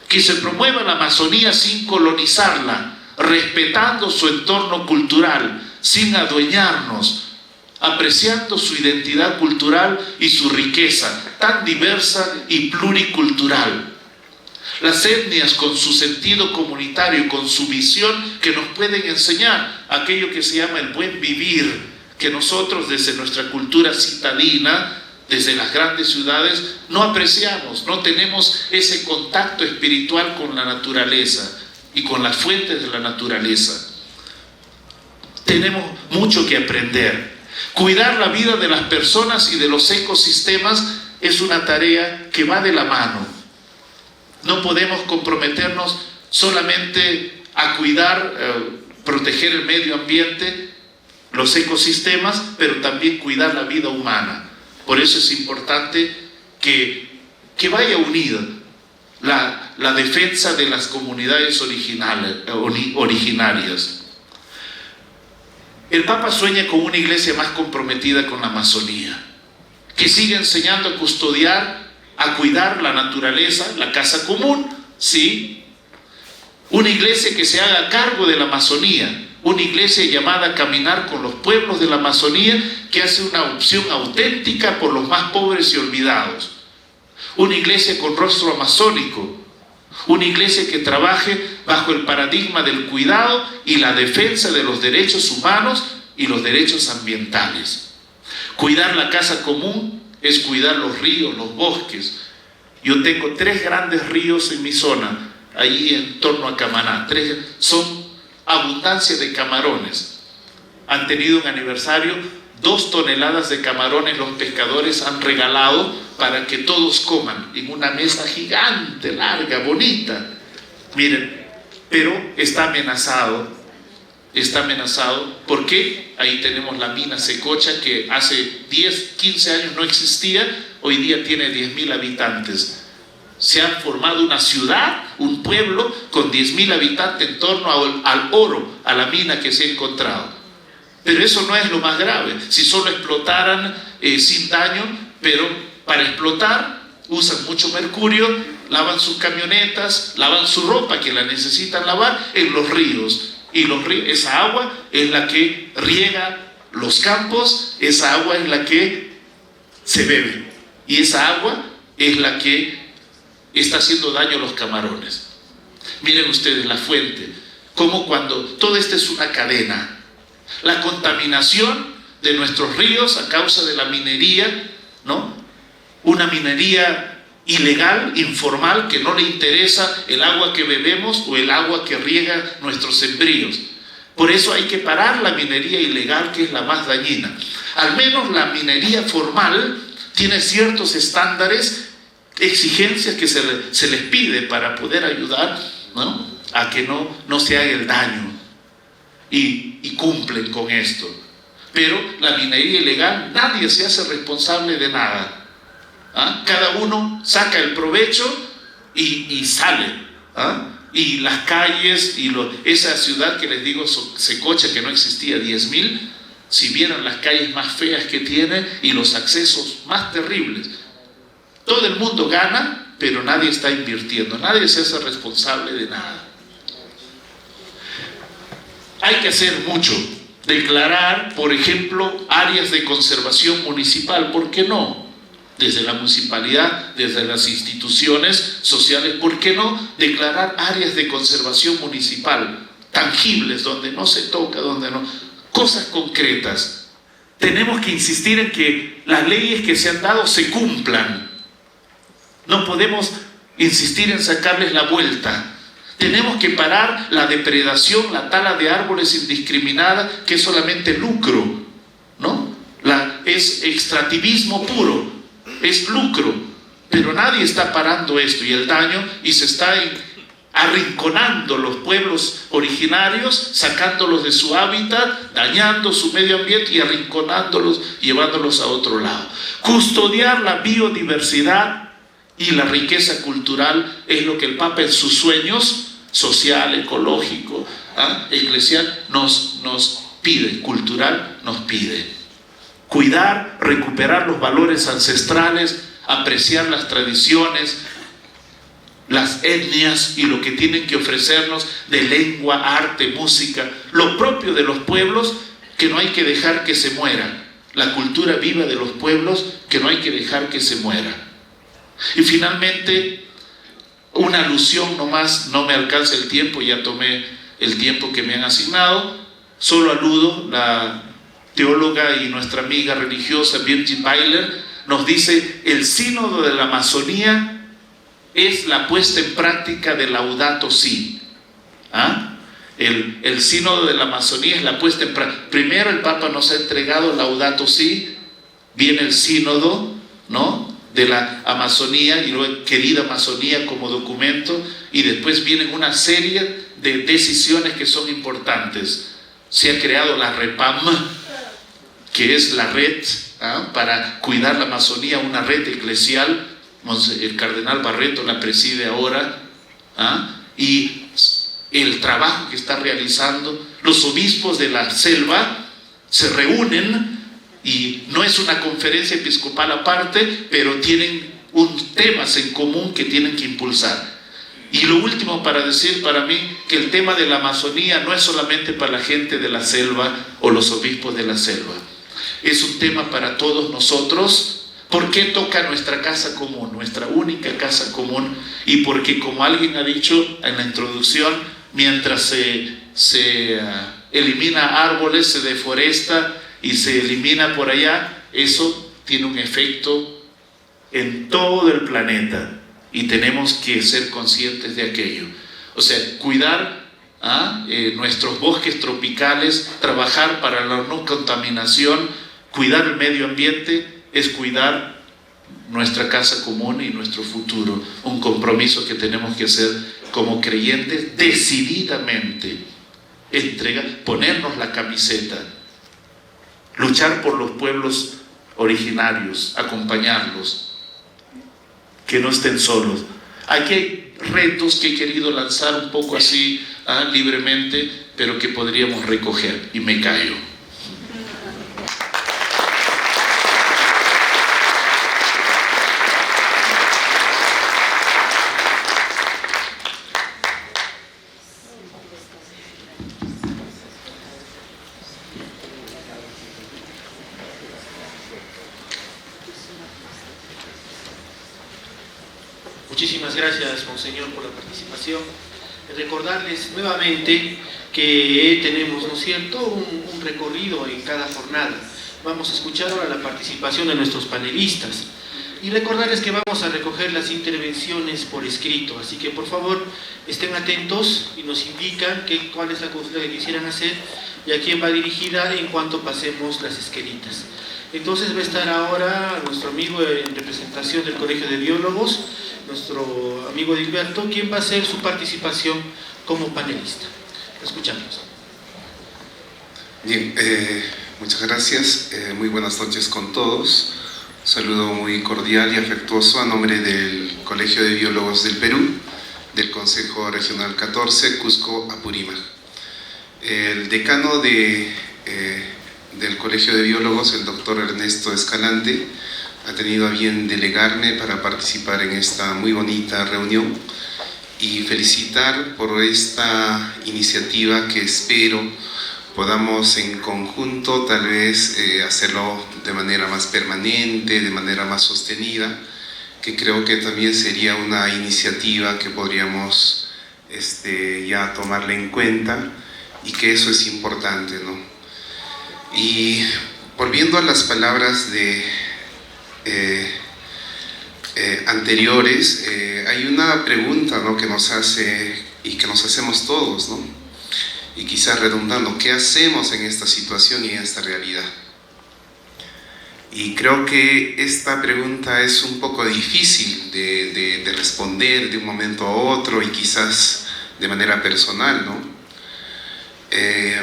Que se promueva la Amazonía sin colonizarla, respetando su entorno cultural, sin adueñarnos, apreciando su identidad cultural y su riqueza tan diversa y pluricultural. Las etnias con su sentido comunitario, con su visión, que nos pueden enseñar aquello que se llama el buen vivir, que nosotros desde nuestra cultura citadina, desde las grandes ciudades, no apreciamos, no tenemos ese contacto espiritual con la naturaleza y con las fuentes de la naturaleza. Tenemos mucho que aprender. Cuidar la vida de las personas y de los ecosistemas es una tarea que va de la mano. No podemos comprometernos solamente a cuidar, proteger el medio ambiente, los ecosistemas, pero también cuidar la vida humana. Por eso es importante que vaya unida la defensa de las comunidades originarias. El Papa sueña con una iglesia más comprometida con la Amazonía, que siga enseñando a custodiar, a cuidar la naturaleza, la casa común, ¿sí? Una iglesia que se haga cargo de la Amazonía, una iglesia llamada a caminar con los pueblos de la Amazonía, que hace una opción auténtica por los más pobres y olvidados. Una iglesia con rostro amazónico, una iglesia que trabaje bajo el paradigma del cuidado y la defensa de los derechos humanos y los derechos ambientales. Cuidar la casa común es cuidar los ríos, los bosques. Yo tengo 3 grandes ríos en mi zona, ahí en torno a Camaná. 3 son abundancia de camarones. Han tenido un aniversario, 2 toneladas de camarones los pescadores han regalado para que todos coman en una mesa gigante, larga, bonita. Miren, pero está amenazado. ¿Por qué? Ahí tenemos la mina Secocha, que hace 10, 15 años no existía, hoy día tiene 10.000 habitantes. Se ha formado una ciudad, un pueblo con 10.000 habitantes en torno al oro, a la mina que se ha encontrado. Pero eso no es lo más grave. Si solo explotaran sin daño, pero para explotar usan mucho mercurio, lavan sus camionetas, lavan su ropa que la necesitan lavar en los ríos. Y esa agua es la que riega los campos, esa agua es la que se bebe. Y esa agua es la que está haciendo daño a los camarones. Miren ustedes la fuente, como cuando todo esto es una cadena. La contaminación de nuestros ríos a causa de la minería, ¿no? Una minería ilegal, informal, que no le interesa el agua que bebemos o el agua que riega nuestros sembríos. Por eso hay que parar la minería ilegal, que es la más dañina. Al menos la minería formal tiene ciertos estándares, exigencias que se les pide para poder ayudar, ¿no?, a que no se haga el daño, y cumplen con esto. Pero la minería ilegal, nadie se hace responsable de nada. Cada uno saca el provecho y sale. Y las calles y esa ciudad que les digo, Secocha, que no existía, 10.000, si vieran las calles más feas que tiene y los accesos más terribles. Todo el mundo gana, pero nadie está invirtiendo, nadie se hace responsable de nada. Hay que hacer mucho. Declarar, por ejemplo, áreas de conservación municipal, ¿por qué no? Desde la municipalidad, desde las instituciones sociales, ¿por qué no declarar áreas de conservación municipal tangibles, donde no se toca, donde no, cosas concretas? Tenemos que insistir en que las leyes que se han dado se cumplan. No podemos insistir en sacarles la vuelta. Tenemos que parar la depredación, la tala de árboles indiscriminada, que es solamente lucro, ¿no? Es extractivismo puro, es lucro, pero nadie está parando esto y el daño, y se está arrinconando los pueblos originarios, sacándolos de su hábitat, dañando su medio ambiente y arrinconándolos, llevándolos a otro lado. Custodiar la biodiversidad y la riqueza cultural es lo que el Papa en sus sueños social, ecológico, eclesial nos pide, cultural nos pide. Cuidar, recuperar los valores ancestrales, apreciar las tradiciones, las etnias y lo que tienen que ofrecernos de lengua, arte, música, lo propio de los pueblos, que no hay que dejar que se muera. La cultura viva de los pueblos, que no hay que dejar que se muera. Y finalmente, una alusión nomás, no me alcanza el tiempo, ya tomé el tiempo que me han asignado, solo aludo, la teóloga y nuestra amiga religiosa Birgit Weiler nos dice: el sínodo de la Amazonía es la puesta en práctica de Laudato Si. El sínodo de la Amazonía es la puesta en práctica. Primero el Papa nos ha entregado Laudato Si, viene el sínodo, ¿no?, de la Amazonía, y luego querida Amazonía como documento, y después vienen una serie de decisiones que son importantes. Se ha creado la REPAM, que es la red para cuidar la Amazonía, una red eclesial. El cardenal Barreto la preside ahora, y el trabajo que está realizando los obispos de la selva se reúnen, y no es una conferencia episcopal aparte, pero tienen temas en común que tienen que impulsar. Y lo último para decir, para mí, que el tema de la Amazonía no es solamente para la gente de la selva o los obispos de la selva, es un tema para todos nosotros. ¿Por qué toca nuestra casa común, nuestra única casa común? Y porque, como alguien ha dicho en la introducción, mientras se elimina árboles, se deforesta y se elimina por allá, eso tiene un efecto en todo el planeta, y tenemos que ser conscientes de aquello. O sea, cuidar nuestros bosques tropicales, trabajar para la no contaminación, cuidar el medio ambiente, es cuidar nuestra casa común y nuestro futuro. Un compromiso que tenemos que hacer como creyentes decididamente, ponernos la camiseta, luchar por los pueblos originarios, acompañarlos, que no estén solos. Aquí hay retos que he querido lanzar un poco así libremente, pero que podríamos recoger, y me callo. Muchísimas gracias, Monseñor, por la participación. Recordarles nuevamente que tenemos, ¿no es cierto?, un recorrido en cada jornada. Vamos a escuchar ahora la participación de nuestros panelistas y recordarles que vamos a recoger las intervenciones por escrito, así que por favor estén atentos y nos indican cuál es la consulta que quisieran hacer y a quién va dirigida en cuanto pasemos las esquelitas. Entonces va a estar ahora nuestro amigo en representación del Colegio de Biólogos, nuestro amigo Dilberto, quien va a hacer su participación como panelista. Lo escuchamos. Bien, muchas gracias. Muy buenas noches con todos. Un saludo muy cordial y afectuoso a nombre del Colegio de Biólogos del Perú, del Consejo Regional 14, Cusco, Apurímac. El decano del Colegio de Biólogos, el doctor Ernesto Escalante, ha tenido a bien delegarme para participar en esta muy bonita reunión y felicitar por esta iniciativa que espero podamos en conjunto tal vez hacerlo de manera más permanente, de manera más sostenida, que creo que también sería una iniciativa que podríamos ya tomarla en cuenta, y que eso es importante, ¿no? Y volviendo a las palabras anteriores, hay una pregunta, ¿no?, que nos hace y que nos hacemos todos, ¿no? Y quizás redundando, ¿qué hacemos en esta situación y en esta realidad? Y creo que esta pregunta es un poco difícil de responder de un momento a otro, y quizás de manera personal, ¿no?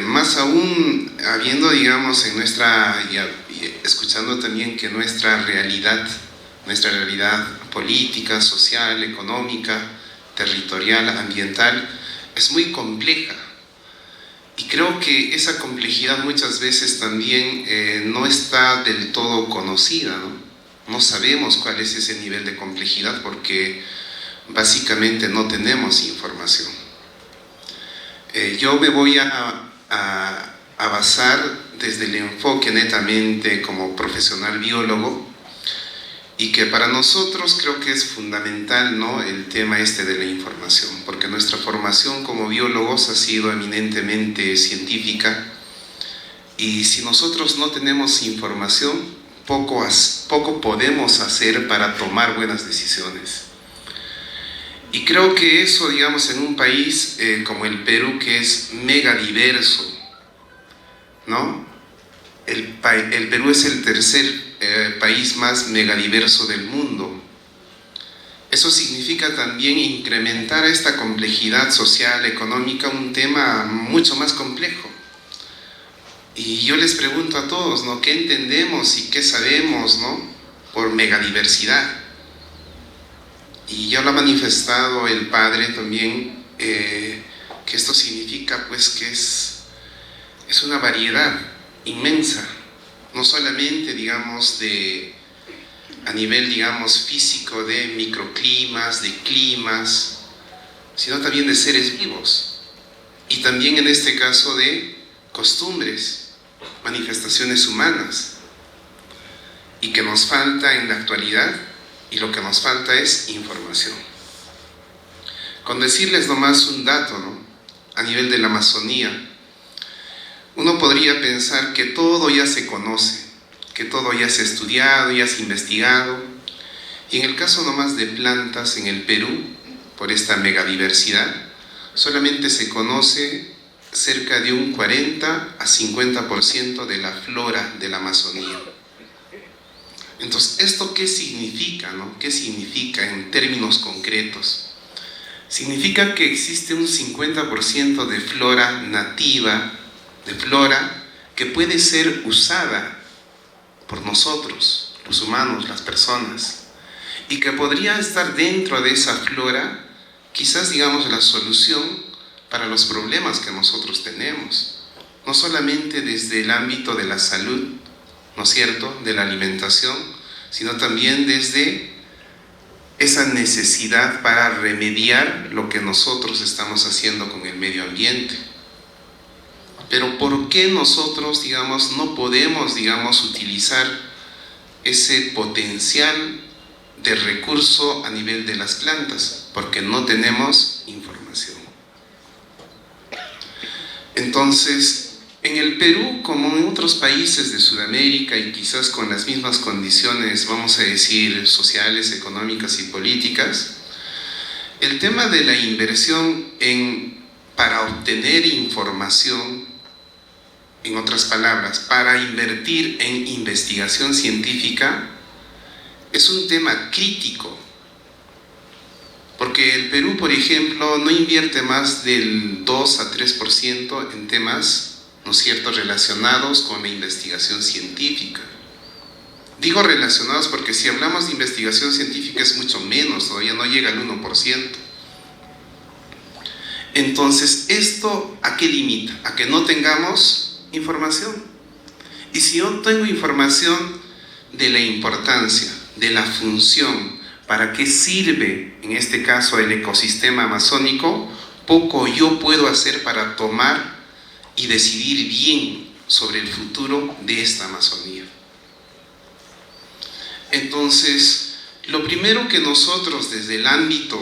Más aún habiendo, digamos, escuchando también que nuestra realidad nuestra realidad política, social, económica, territorial, ambiental, es muy compleja. Y creo que esa complejidad muchas veces también no está del todo conocida, ¿no? No sabemos cuál es ese nivel de complejidad porque básicamente no tenemos información. Yo me voy a basar desde el enfoque netamente como profesional biólogo, y que para nosotros creo que es fundamental, ¿no?, el tema este de la información, porque nuestra formación como biólogos ha sido eminentemente científica, y si nosotros no tenemos información, poco podemos hacer para tomar buenas decisiones. Y creo que eso, digamos, en un país como el Perú, que es mega diverso, ¿no? El Perú es el tercer país más megadiverso del mundo. Eso significa también incrementar esta complejidad social, económica, un tema mucho más complejo. Y yo les pregunto a todos, ¿no?, ¿qué entendemos y qué sabemos, ¿no?, por megadiversidad? Y ya lo ha manifestado el padre también, que esto significa pues que es una variedad inmensa, no solamente, digamos, a nivel, digamos, físico, de microclimas, de climas, sino también de seres vivos, y también en este caso de costumbres, manifestaciones humanas, y que nos falta en la actualidad, y lo que nos falta es información. Con decirles nomás un dato, ¿no?, a nivel de la Amazonía, uno podría pensar que todo ya se conoce, que todo ya se ha estudiado, ya se ha investigado, y en el caso nomás de plantas en el Perú, por esta megadiversidad, solamente se conoce cerca de un 40 a 50% de la flora de la Amazonía. Entonces, ¿esto qué significa, no? ¿Qué significa en términos concretos? Significa que existe un 50% de flora nativa, de flora que puede ser usada por nosotros, los humanos, las personas, y que podría estar dentro de esa flora, quizás, digamos, la solución para los problemas que nosotros tenemos, no solamente desde el ámbito de la salud, ¿no es cierto?, de la alimentación, sino también desde esa necesidad para remediar lo que nosotros estamos haciendo con el medio ambiente. Pero ¿por qué nosotros, digamos, no podemos, digamos, utilizar ese potencial de recurso a nivel de las plantas? Porque no tenemos información. Entonces, en el Perú, como en otros países de Sudamérica, y quizás con las mismas condiciones, vamos a decir, sociales, económicas y políticas, el tema de la inversión para obtener información, en otras palabras, para invertir en investigación científica, es un tema crítico. Porque el Perú, por ejemplo, no invierte más del 2 a 3% en temas, ¿no es cierto?, relacionados con la investigación científica. Digo relacionados porque si hablamos de investigación científica es mucho menos, todavía no llega al 1%. Entonces, ¿esto a qué limita? A que no tengamos información. Y si yo tengo información de la importancia, de la función, para qué sirve, en este caso, el ecosistema amazónico, poco yo puedo hacer para tomar y decidir bien sobre el futuro de esta Amazonía. Entonces, lo primero que nosotros desde el ámbito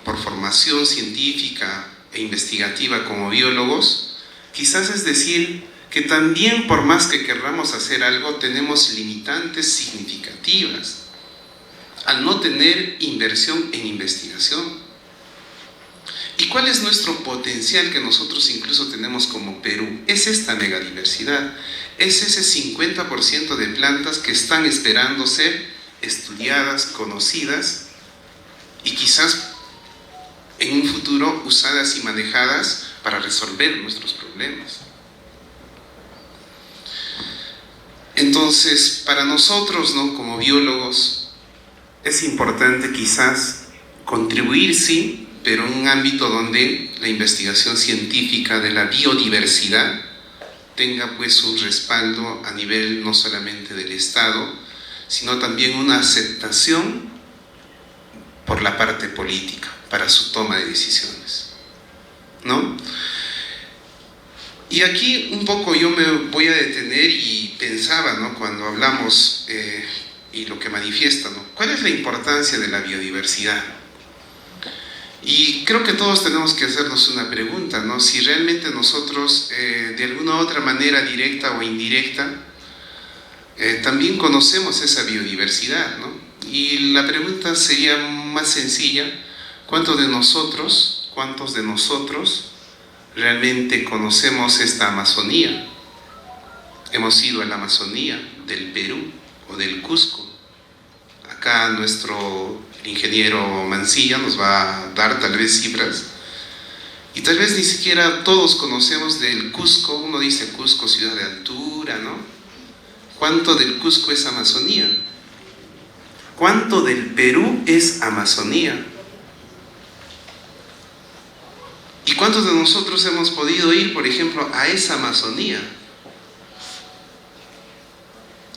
por formación científica e investigativa como biólogos, quizás es decir que también por más que querramos hacer algo, tenemos limitantes significativas al no tener inversión en investigación. ¿Y cuál es nuestro potencial que nosotros incluso tenemos como Perú? Es esta megadiversidad, es ese 50% de plantas que están esperando ser estudiadas, conocidas y quizás en un futuro usadas y manejadas para resolver nuestros problemas. Entonces, para nosotros, ¿no?, como biólogos, es importante quizás contribuir, sí, pero en un ámbito donde la investigación científica de la biodiversidad tenga pues un respaldo a nivel no solamente del Estado, sino también una aceptación por la parte política para su toma de decisiones, ¿no? Y aquí un poco yo me voy a detener y pensaba, ¿no?, cuando hablamos y lo que manifiesta, ¿no?, ¿cuál es la importancia de la biodiversidad? Y creo que todos tenemos que hacernos una pregunta, ¿no?, si realmente nosotros de alguna u otra manera, directa o indirecta, también conocemos esa biodiversidad, ¿no? Y la pregunta sería más sencilla: ¿cuántos de nosotros realmente conocemos esta Amazonía? Hemos ido a la Amazonía del Perú o del Cusco. Acá nuestro ingeniero Mancilla nos va a dar tal vez cifras, y tal vez ni siquiera todos conocemos del Cusco. Uno dice Cusco, ciudad de altura, ¿no? ¿Cuánto del Cusco es Amazonía? ¿Cuánto del Perú es Amazonía? ¿Y cuántos de nosotros hemos podido ir, por ejemplo, a esa Amazonía?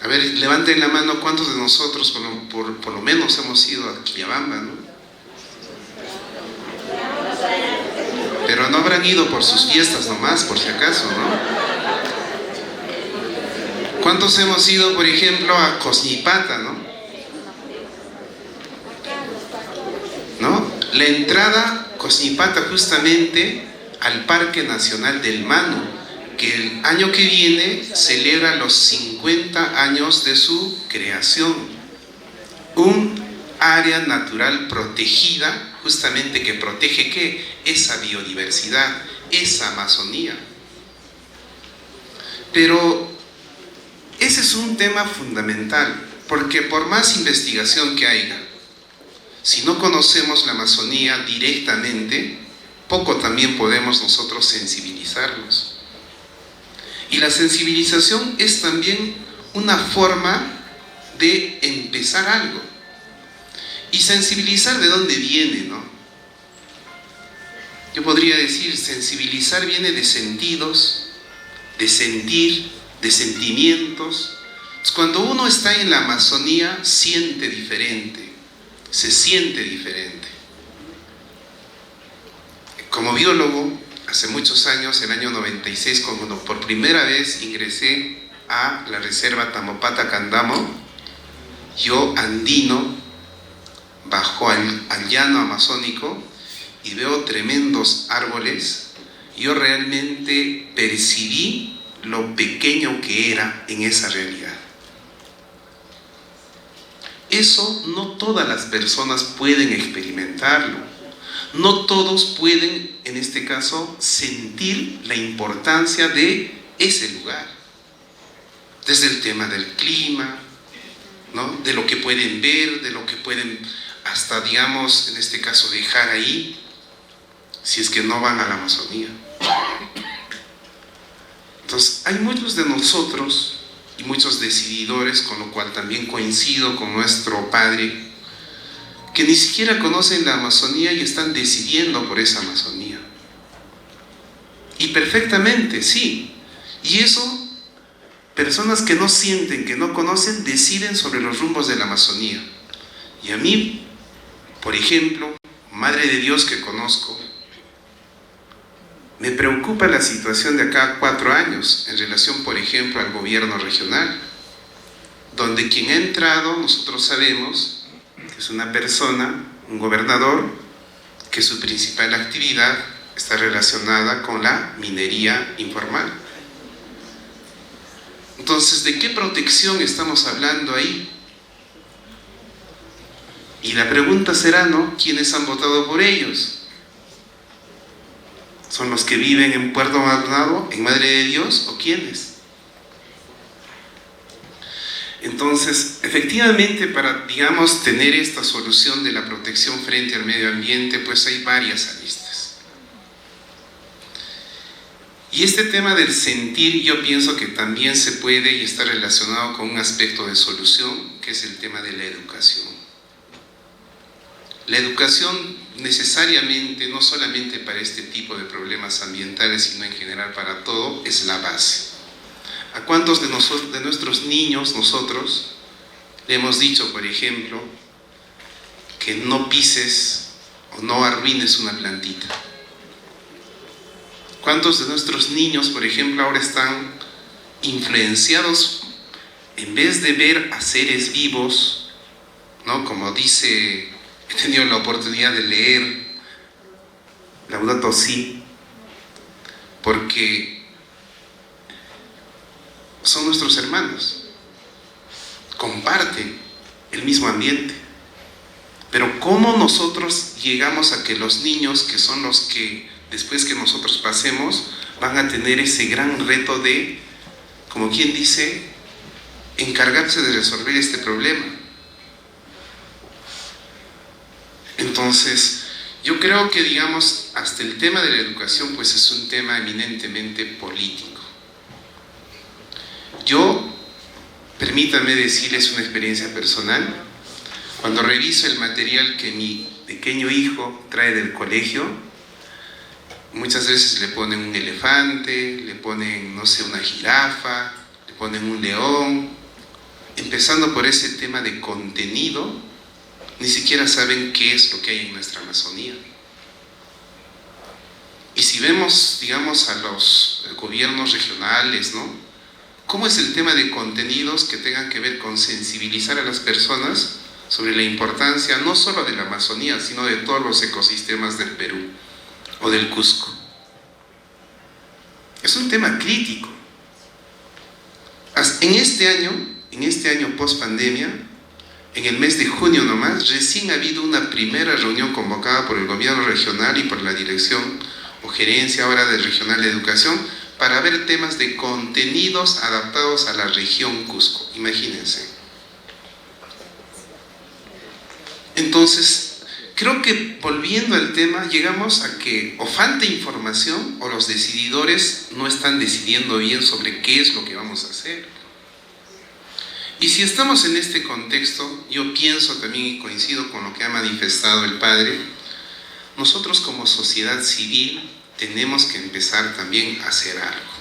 A ver, levanten la mano, ¿cuántos de nosotros por lo menos hemos ido a Quillabamba, ¿no? Pero no habrán ido por sus fiestas nomás, por si acaso, ¿no? ¿Cuántos hemos ido, por ejemplo, a Cosñipata, ¿no? La entrada Cosñipata justamente al Parque Nacional del Manu, que el año que viene celebra los 50 años de su creación. Un área natural protegida, justamente, que protege ¿qué? Esa biodiversidad, esa Amazonía. Pero ese es un tema fundamental, porque por más investigación que haya, si no conocemos la Amazonía directamente, poco también podemos nosotros sensibilizarnos. Y la sensibilización es también una forma de empezar algo. Y sensibilizar, ¿de dónde viene, no? Yo podría decir, sensibilizar viene de sentidos, de sentir, de sentimientos. Entonces, cuando uno está en la Amazonía, siente diferente, se siente diferente. Como biólogo, hace muchos años, el año 96, cuando por primera vez ingresé a la reserva Tamopata Candamo, yo andino, bajo al llano amazónico y veo tremendos árboles, yo realmente percibí lo pequeño que era en esa realidad. Eso no todas las personas pueden experimentarlo. No todos pueden, en este caso, sentir la importancia de ese lugar. Desde el tema del clima, ¿no?, de lo que pueden ver, de lo que pueden hasta, digamos, en este caso, dejar ahí, si es que no van a la Amazonía. Entonces, hay muchos de nosotros y muchos decididores, con lo cual también coincido con nuestro padre, que ni siquiera conocen la Amazonía y están decidiendo por esa Amazonía. Y perfectamente, sí. Y eso, personas que no sienten, que no conocen, deciden sobre los rumbos de la Amazonía. Y a mí, por ejemplo, Madre de Dios que conozco, me preocupa la situación de acá a 4 años en relación, por ejemplo, al gobierno regional, donde quien ha entrado, nosotros sabemos que es una persona, un gobernador, que su principal actividad está relacionada con la minería informal. Entonces, ¿de qué protección estamos hablando ahí? Y la pregunta será, ¿no?, ¿quiénes han votado por ellos? ¿Son los que viven en Puerto Maldonado, en Madre de Dios, o quiénes? Entonces, efectivamente, para, digamos, tener esta solución de la protección frente al medio ambiente, pues hay varias aristas. Y este tema del sentir, yo pienso que también se puede y está relacionado con un aspecto de solución, que es el tema de la educación. La educación necesariamente, no solamente para este tipo de problemas ambientales, sino en general para todo, es la base. ¿A cuántos de nuestros niños, nosotros, le hemos dicho, por ejemplo, que no pises o no arruines una plantita? ¿Cuántos de nuestros niños, por ejemplo, ahora están influenciados, en vez de ver a seres vivos, ¿no? Como dice, he tenido la oportunidad de leer Laudato Si, porque son nuestros hermanos, comparten el mismo ambiente. Pero ¿cómo nosotros llegamos a que los niños, que son los que después que nosotros pasemos, van a tener ese gran reto de, como quien dice, encargarse de resolver este problema? Entonces, yo creo que, digamos, hasta el tema de la educación, pues es un tema eminentemente político. Yo, permítanme decirles una experiencia personal. Cuando reviso el material que mi pequeño hijo trae del colegio, muchas veces le ponen un elefante, le ponen, no sé, una jirafa, le ponen un león. Empezando por ese tema de contenido, ni siquiera saben qué es lo que hay en nuestra Amazonía. Y si vemos, digamos, a los gobiernos regionales, ¿no? ¿Cómo es el tema de contenidos que tengan que ver con sensibilizar a las personas sobre la importancia no solo de la Amazonía, sino de todos los ecosistemas del Perú o del Cusco? Es un tema crítico. En este año post pandemia, en el mes de junio nomás, recién ha habido una primera reunión convocada por el gobierno regional y por la dirección o gerencia ahora del Regional de Educación para ver temas de contenidos adaptados a la región Cusco. Imagínense. Entonces, creo que volviendo al tema, llegamos a que o falta información o los decididores no están decidiendo bien sobre qué es lo que vamos a hacer. Y si estamos en este contexto, yo pienso también y coincido con lo que ha manifestado el padre, nosotros como sociedad civil tenemos que empezar también a hacer algo.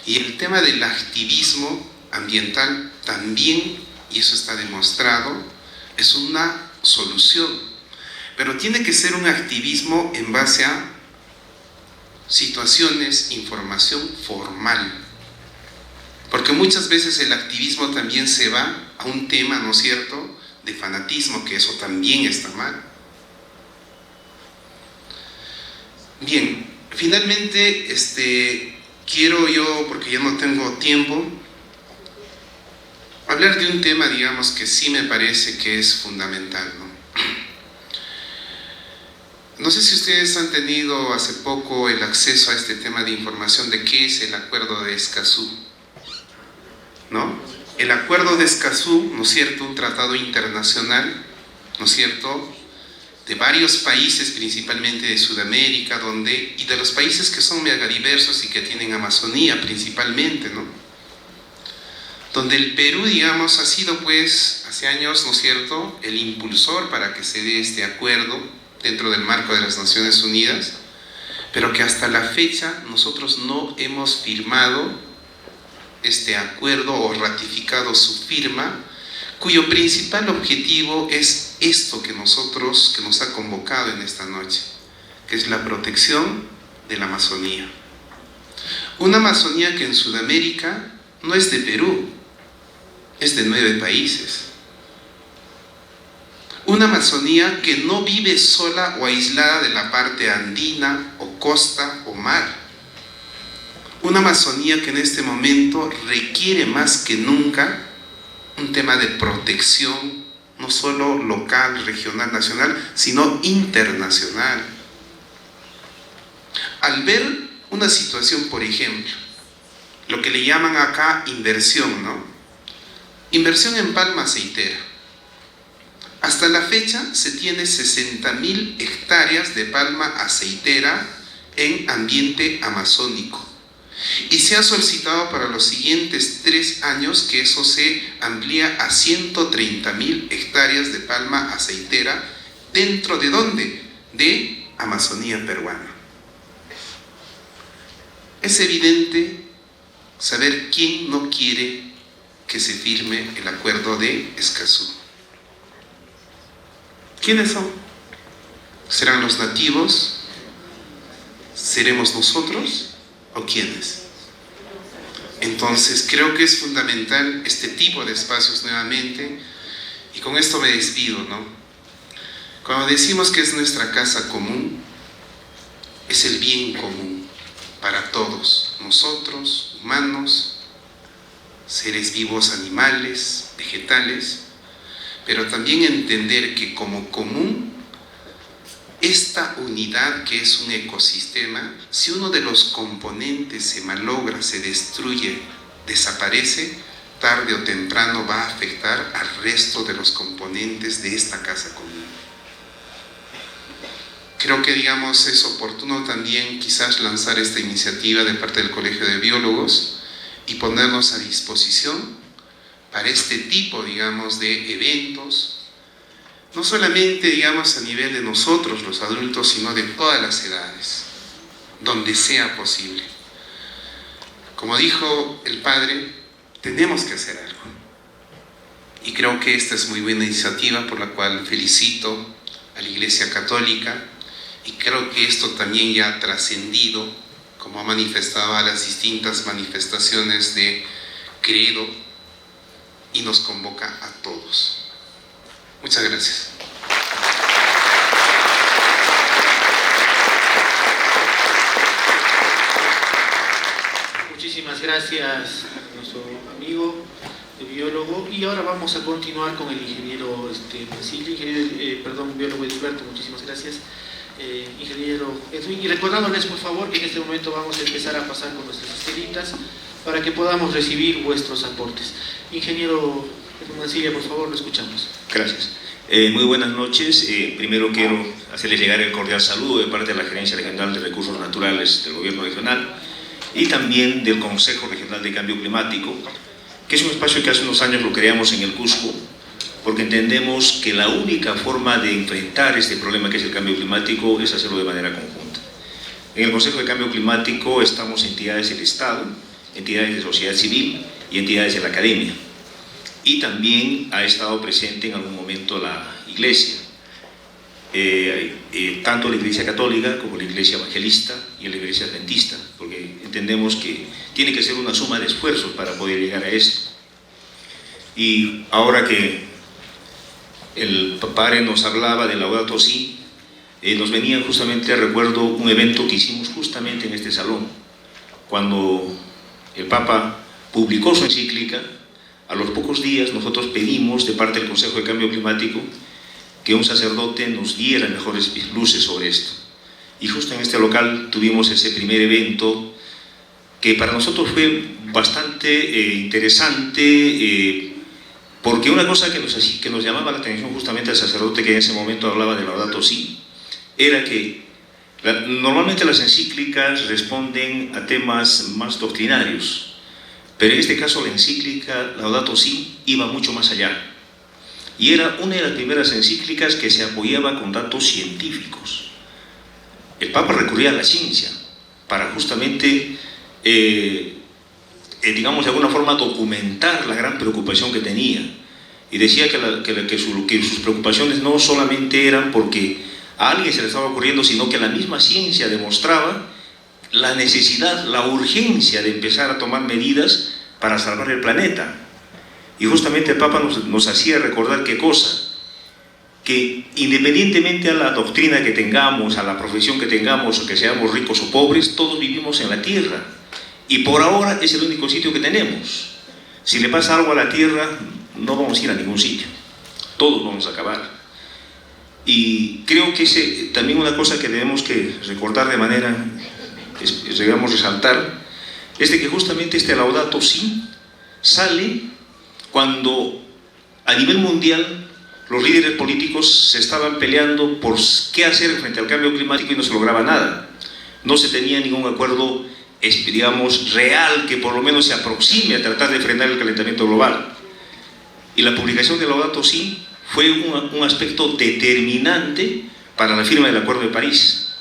Y el tema del activismo ambiental también, y eso está demostrado, es una solución. Pero tiene que ser un activismo en base a situaciones, información formal. Porque muchas veces el activismo también se va a un tema, ¿no es cierto?, de fanatismo, que eso también está mal. Bien, finalmente quiero yo, porque ya no tengo tiempo, hablar de un tema, digamos, que sí me parece que es fundamental, ¿no? No sé si ustedes han tenido hace poco el acceso a este tema de información de qué es el Acuerdo de Escazú, ¿no? El Acuerdo de Escazú, ¿no es cierto?, un tratado internacional, ¿no es cierto?, de varios países, principalmente de Sudamérica, y de los países que son megadiversos y que tienen Amazonía principalmente, ¿no? Donde el Perú, digamos, ha sido pues hace años, ¿no es cierto?, el impulsor para que se dé este acuerdo dentro del marco de las Naciones Unidas, pero que hasta la fecha nosotros no hemos firmado este acuerdo o ratificado su firma, cuyo principal objetivo es esto que nos ha convocado en esta noche, que es la protección de la Amazonía. Una Amazonía que en Sudamérica no es de Perú, es de 9 países. Una Amazonía que no vive sola o aislada de la parte andina o costa o mar. Una Amazonía que en este momento requiere más que nunca un tema de protección, no solo local, regional, nacional, sino internacional. Al ver una situación, por ejemplo, lo que le llaman acá inversión, ¿no? Inversión en palma aceitera. Hasta la fecha se tiene 60.000 hectáreas de palma aceitera en ambiente amazónico. Y se ha solicitado para los siguientes 3 años que eso se amplía a 130.000 hectáreas de palma aceitera ¿Dentro de dónde? De Amazonía peruana. Es evidente saber quién no quiere que se firme el acuerdo de Escazú. ¿Quiénes son? ¿Serán los nativos? ¿Seremos nosotros? ¿O quiénes? Entonces creo que es fundamental este tipo de espacios nuevamente, y con esto me despido, ¿no? Cuando decimos que es nuestra casa común, es el bien común para todos, nosotros, humanos, seres vivos, animales, vegetales, pero también entender que como común, esta unidad que es un ecosistema, si uno de los componentes se malogra, se destruye, desaparece, tarde o temprano va a afectar al resto de los componentes de esta casa común. Creo que, digamos, es oportuno también quizás lanzar esta iniciativa de parte del Colegio de Biólogos y ponernos a disposición para este tipo, digamos, de eventos, no solamente, digamos, a nivel de nosotros, los adultos, sino de todas las edades, donde sea posible. Como dijo el padre, tenemos que hacer algo. Y creo que esta es muy buena iniciativa, por la cual felicito a la Iglesia Católica, y creo que esto también ya ha trascendido, como ha manifestado, a las distintas manifestaciones de credo, y nos convoca a todos. Muchas gracias. Muchísimas gracias a nuestro amigo, el biólogo, y ahora vamos a continuar con el ingeniero biólogo Edilberto. Muchísimas gracias, ingeniero Edwin, y recordándoles por favor que en este momento vamos a empezar a pasar con nuestras esquelitas para que podamos recibir vuestros aportes. Ingeniero Mancilla, por favor, lo escuchamos. Gracias. Muy buenas noches. Primero quiero hacerles llegar el cordial saludo de parte de la Gerencia Regional de Recursos Naturales del Gobierno Regional y también del Consejo Regional de Cambio Climático, que es un espacio que hace unos años lo creamos en el Cusco, porque entendemos que la única forma de enfrentar este problema que es el cambio climático es hacerlo de manera conjunta. En el Consejo de Cambio Climático estamos entidades del Estado, entidades de sociedad civil y entidades de la academia. Y también ha estado presente en algún momento la Iglesia, tanto la Iglesia Católica como la Iglesia Evangelista y la Iglesia Adventista, porque entendemos que tiene que ser una suma de esfuerzos para poder llegar a esto. Y ahora que el padre nos hablaba de Laudato Si, nos venía justamente a recuerdo un evento que hicimos justamente en este salón, cuando el Papa publicó su encíclica. A los pocos días nosotros pedimos de parte del Consejo de Cambio Climático que un sacerdote nos diera mejores luces sobre esto. Y justo en este local tuvimos ese primer evento que para nosotros fue bastante interesante, porque una cosa que nos llamaba la atención justamente al sacerdote que en ese momento hablaba de Laudato Si, era que normalmente las encíclicas responden a temas más doctrinarios, pero en este caso la encíclica Laudato Si iba mucho más allá. Y era una de las primeras encíclicas que se apoyaba con datos científicos. El Papa recurría a la ciencia para justamente, digamos de alguna forma, documentar la gran preocupación que tenía. Y decía que sus preocupaciones no solamente eran porque a alguien se le estaba ocurriendo, sino que la misma ciencia demostraba la necesidad, la urgencia de empezar a tomar medidas para salvar el planeta. Y justamente el Papa nos hacía recordar qué cosa, que independientemente a la doctrina que tengamos, a la profesión que tengamos, o que seamos ricos o pobres, todos vivimos en la tierra, y por ahora es el único sitio que tenemos. Si le pasa algo a la tierra, no vamos a ir a ningún sitio, todos vamos a acabar. Y creo que también una cosa que debemos que recordar de manera, digamos, resaltar, es de que justamente este Laudato Si sale cuando a nivel mundial los líderes políticos se estaban peleando por qué hacer frente al cambio climático y no se lograba nada. No se tenía ningún acuerdo, digamos, real que por lo menos se aproxime a tratar de frenar el calentamiento global. Y la publicación de Laudato Si fue un aspecto determinante para la firma del Acuerdo de París,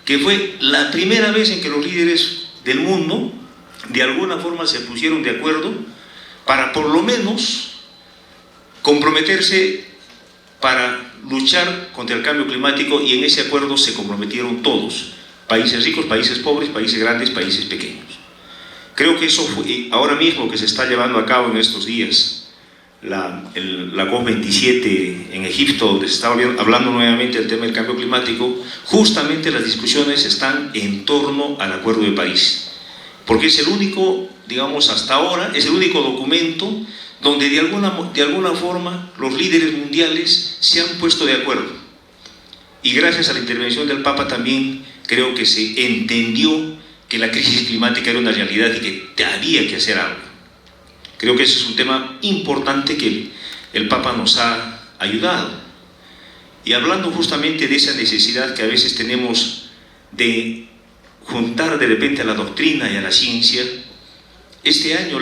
que fue la primera vez en que los líderes del mundo de alguna forma se pusieron de acuerdo para por lo menos comprometerse para luchar contra el cambio climático, y en ese acuerdo se comprometieron todos, países ricos, países pobres, países grandes, países pequeños. Creo que eso fue, ahora mismo que se está llevando a cabo en estos días, la COP27 en Egipto, donde se está hablando nuevamente del tema del cambio climático, justamente las discusiones están en torno al Acuerdo de París, porque es el único, digamos hasta ahora, es el único documento donde de alguna forma los líderes mundiales se han puesto de acuerdo. Y gracias a la intervención del Papa también creo que se entendió que la crisis climática era una realidad y que había que hacer algo. Creo que ese es un tema importante que el Papa nos ha ayudado. Y hablando justamente de esa necesidad que a veces tenemos de juntar de repente a la doctrina y a la ciencia, este año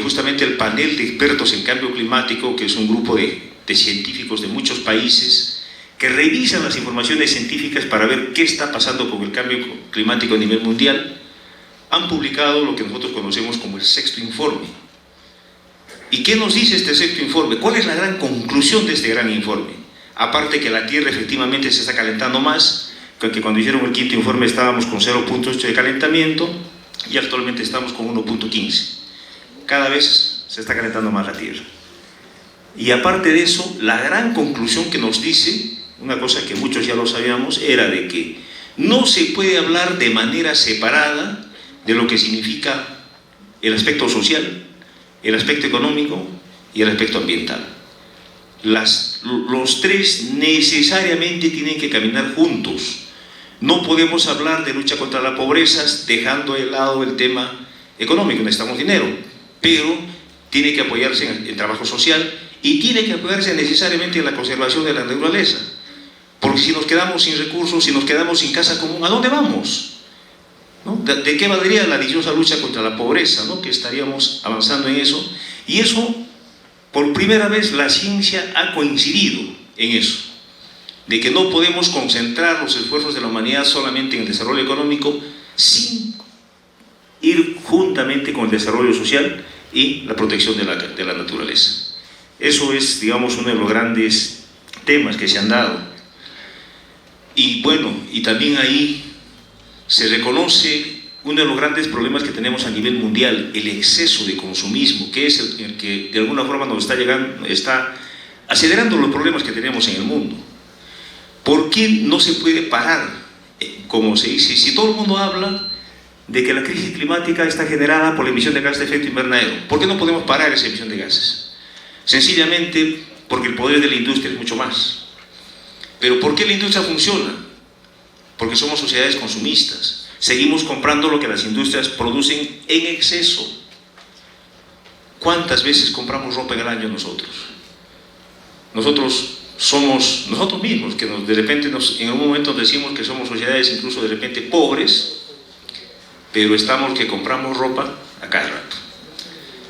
justamente el panel de expertos en cambio climático, que es un grupo de científicos de muchos países que revisan las informaciones científicas para ver qué está pasando con el cambio climático a nivel mundial, han publicado lo que nosotros conocemos como el sexto informe. ¿Y qué nos dice este sexto informe? ¿Cuál es la gran conclusión de este gran informe? Aparte que la Tierra efectivamente se está calentando más, que cuando hicieron el quinto informe estábamos con 0.8 de calentamiento y actualmente estamos con 1.15. Cada vez se está calentando más la Tierra. Y aparte de eso, la gran conclusión que nos dice, una cosa que muchos ya lo sabíamos, era de que no se puede hablar de manera separada de lo que significa el aspecto social, el aspecto económico y el aspecto ambiental. Los tres necesariamente tienen que caminar juntos. No podemos hablar de lucha contra la pobreza dejando de lado el tema económico, necesitamos dinero, pero tiene que apoyarse en trabajo social y tiene que apoyarse necesariamente en la conservación de la naturaleza. Porque si nos quedamos sin recursos, si nos quedamos sin casa común, ¿a dónde vamos? ¿No? ¿De qué valdría la dichosa lucha contra la pobreza, ¿no? Que estaríamos avanzando en eso? Y eso, por primera vez, la ciencia ha coincidido en eso, de que no podemos concentrar los esfuerzos de la humanidad solamente en el desarrollo económico sin ir juntamente con el desarrollo social y la protección de la naturaleza. Eso es, digamos, uno de los grandes temas que se han dado. Y bueno, y también ahí se reconoce uno de los grandes problemas que tenemos a nivel mundial, el exceso de consumismo, que es el que de alguna forma nos está acelerando los problemas que tenemos en el mundo. ¿Por qué no se puede parar? Como se dice, si todo el mundo habla de que la crisis climática está generada por la emisión de gases de efecto invernadero, ¿por qué no podemos parar esa emisión de gases? Sencillamente porque el poder de la industria es mucho más. ¿Pero por qué la industria funciona? Porque somos sociedades consumistas. Seguimos comprando lo que las industrias producen en exceso. ¿Cuántas veces compramos ropa en el año nosotros? Nosotros somos nosotros mismos, que de repente en un momento decimos que somos sociedades incluso de repente pobres, pero estamos que compramos ropa a cada rato.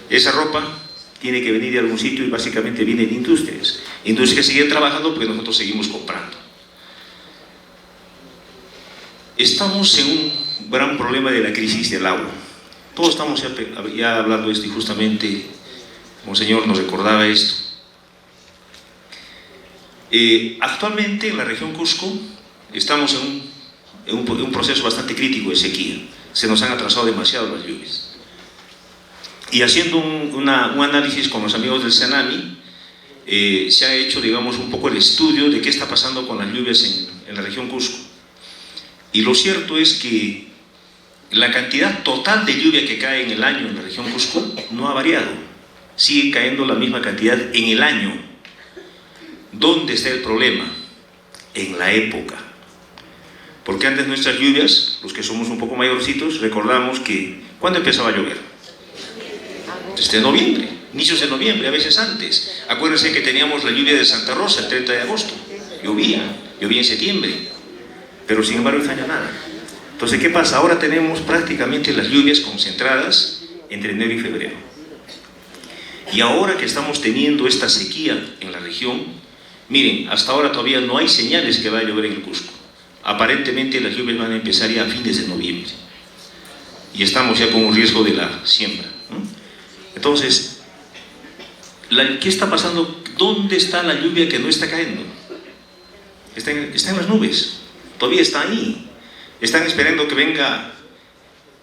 Esa ropa tiene que venir de algún sitio y básicamente viene de industrias. Industrias que siguen trabajando porque nosotros seguimos comprando. Estamos en un gran problema de la crisis del agua. Todos estamos ya hablando de esto y justamente Monseñor nos recordaba esto. Actualmente en la región Cusco estamos en un proceso bastante crítico de sequía. Se nos han atrasado demasiado las lluvias. Y haciendo un análisis con los amigos del CENAMI, se ha hecho, digamos, un poco el estudio de qué está pasando con las lluvias en la región Cusco. Y lo cierto es que la cantidad total de lluvia que cae en el año en la región Cusco no ha variado. Sigue cayendo la misma cantidad en el año. ¿Dónde está el problema? En la época. Porque antes nuestras lluvias, los que somos un poco mayorcitos, recordamos que ¿cuándo empezaba a llover? Desde noviembre, inicios de noviembre, a veces antes. Acuérdense que teníamos la lluvia de Santa Rosa el 30 de agosto. Llovía en septiembre, pero sin embargo este año nada. Entonces, ¿qué pasa? Ahora tenemos prácticamente las lluvias concentradas entre enero y febrero. Y ahora que estamos teniendo esta sequía en la región, miren, hasta ahora todavía no hay señales que va a llover en el Cusco. Aparentemente las lluvias van a empezar ya a fines de noviembre. Y estamos ya con un riesgo de la siembra, ¿no? Entonces, ¿qué está pasando? ¿Dónde está la lluvia que no está cayendo? Está en las nubes, todavía está ahí. Están esperando que venga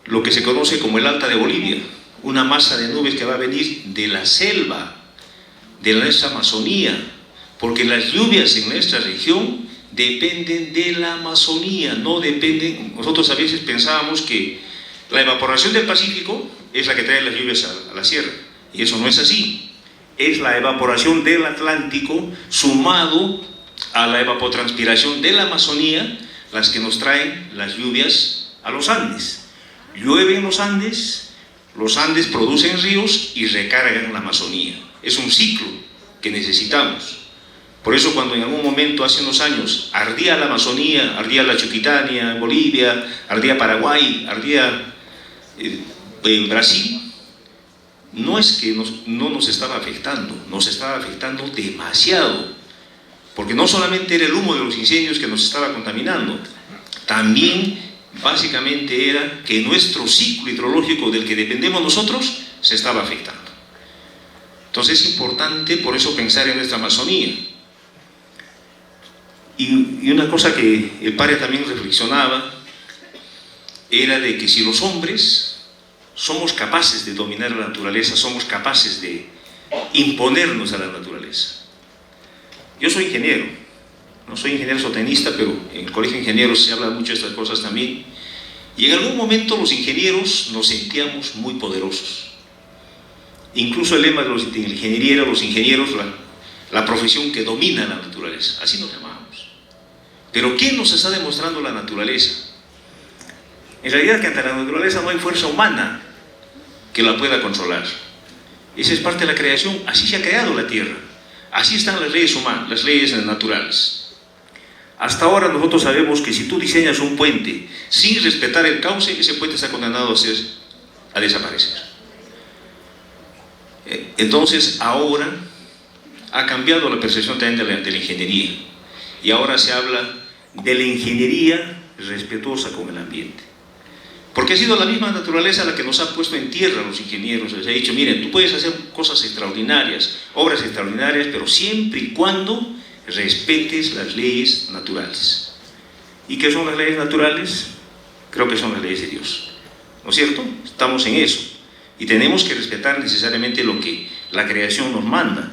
lo que se conoce como el Alta de Bolivia, una masa de nubes que va a venir de la selva, de nuestra Amazonía, porque las lluvias en nuestra región dependen de la Amazonía, no dependen. Nosotros a veces pensábamos que la evaporación del Pacífico es la que trae las lluvias a la sierra, y eso no es así. Es la evaporación del Atlántico sumado a la evapotranspiración de la Amazonía las que nos traen las lluvias a los Andes. Llueve en los Andes producen ríos y recargan la Amazonía. Es un ciclo que necesitamos. Por eso cuando en algún momento, hace unos años, ardía la Amazonía, ardía la Chuquitania en Bolivia, ardía Paraguay, ardía en Brasil, no es que no nos estaba afectando, nos estaba afectando demasiado, porque no solamente era el humo de los incendios que nos estaba contaminando, también básicamente era que nuestro ciclo hidrológico del que dependemos nosotros se estaba afectando. Entonces es importante por eso pensar en nuestra Amazonía. Y una cosa que el padre también reflexionaba era de que si los hombres somos capaces de dominar la naturaleza, somos capaces de imponernos a la naturaleza. Yo soy ingeniero, no soy ingeniero sotenista, pero en el colegio de ingenieros se habla mucho de estas cosas también. Y en algún momento los ingenieros nos sentíamos muy poderosos. Incluso el lema de la ingeniería era los ingenieros, la profesión que domina la naturaleza, así nos llamábamos. Pero ¿qué nos está demostrando la naturaleza? En realidad que ante la naturaleza no hay fuerza humana que la pueda controlar. Esa es parte de la creación, así se ha creado la tierra, así están las leyes humanas, las leyes naturales. Hasta ahora nosotros sabemos que si tú diseñas un puente sin respetar el cauce, ese puente está condenado a desaparecer. Entonces ahora ha cambiado la percepción también de la ingeniería, y ahora se habla de la ingeniería respetuosa con el ambiente. Porque ha sido la misma naturaleza la que nos ha puesto en tierra a los ingenieros. Les ha dicho, miren, tú puedes hacer cosas extraordinarias, obras extraordinarias, pero siempre y cuando respetes las leyes naturales. ¿Y qué son las leyes naturales? Creo que son las leyes de Dios, ¿no es cierto? Estamos en eso. Y tenemos que respetar necesariamente lo que la creación nos manda.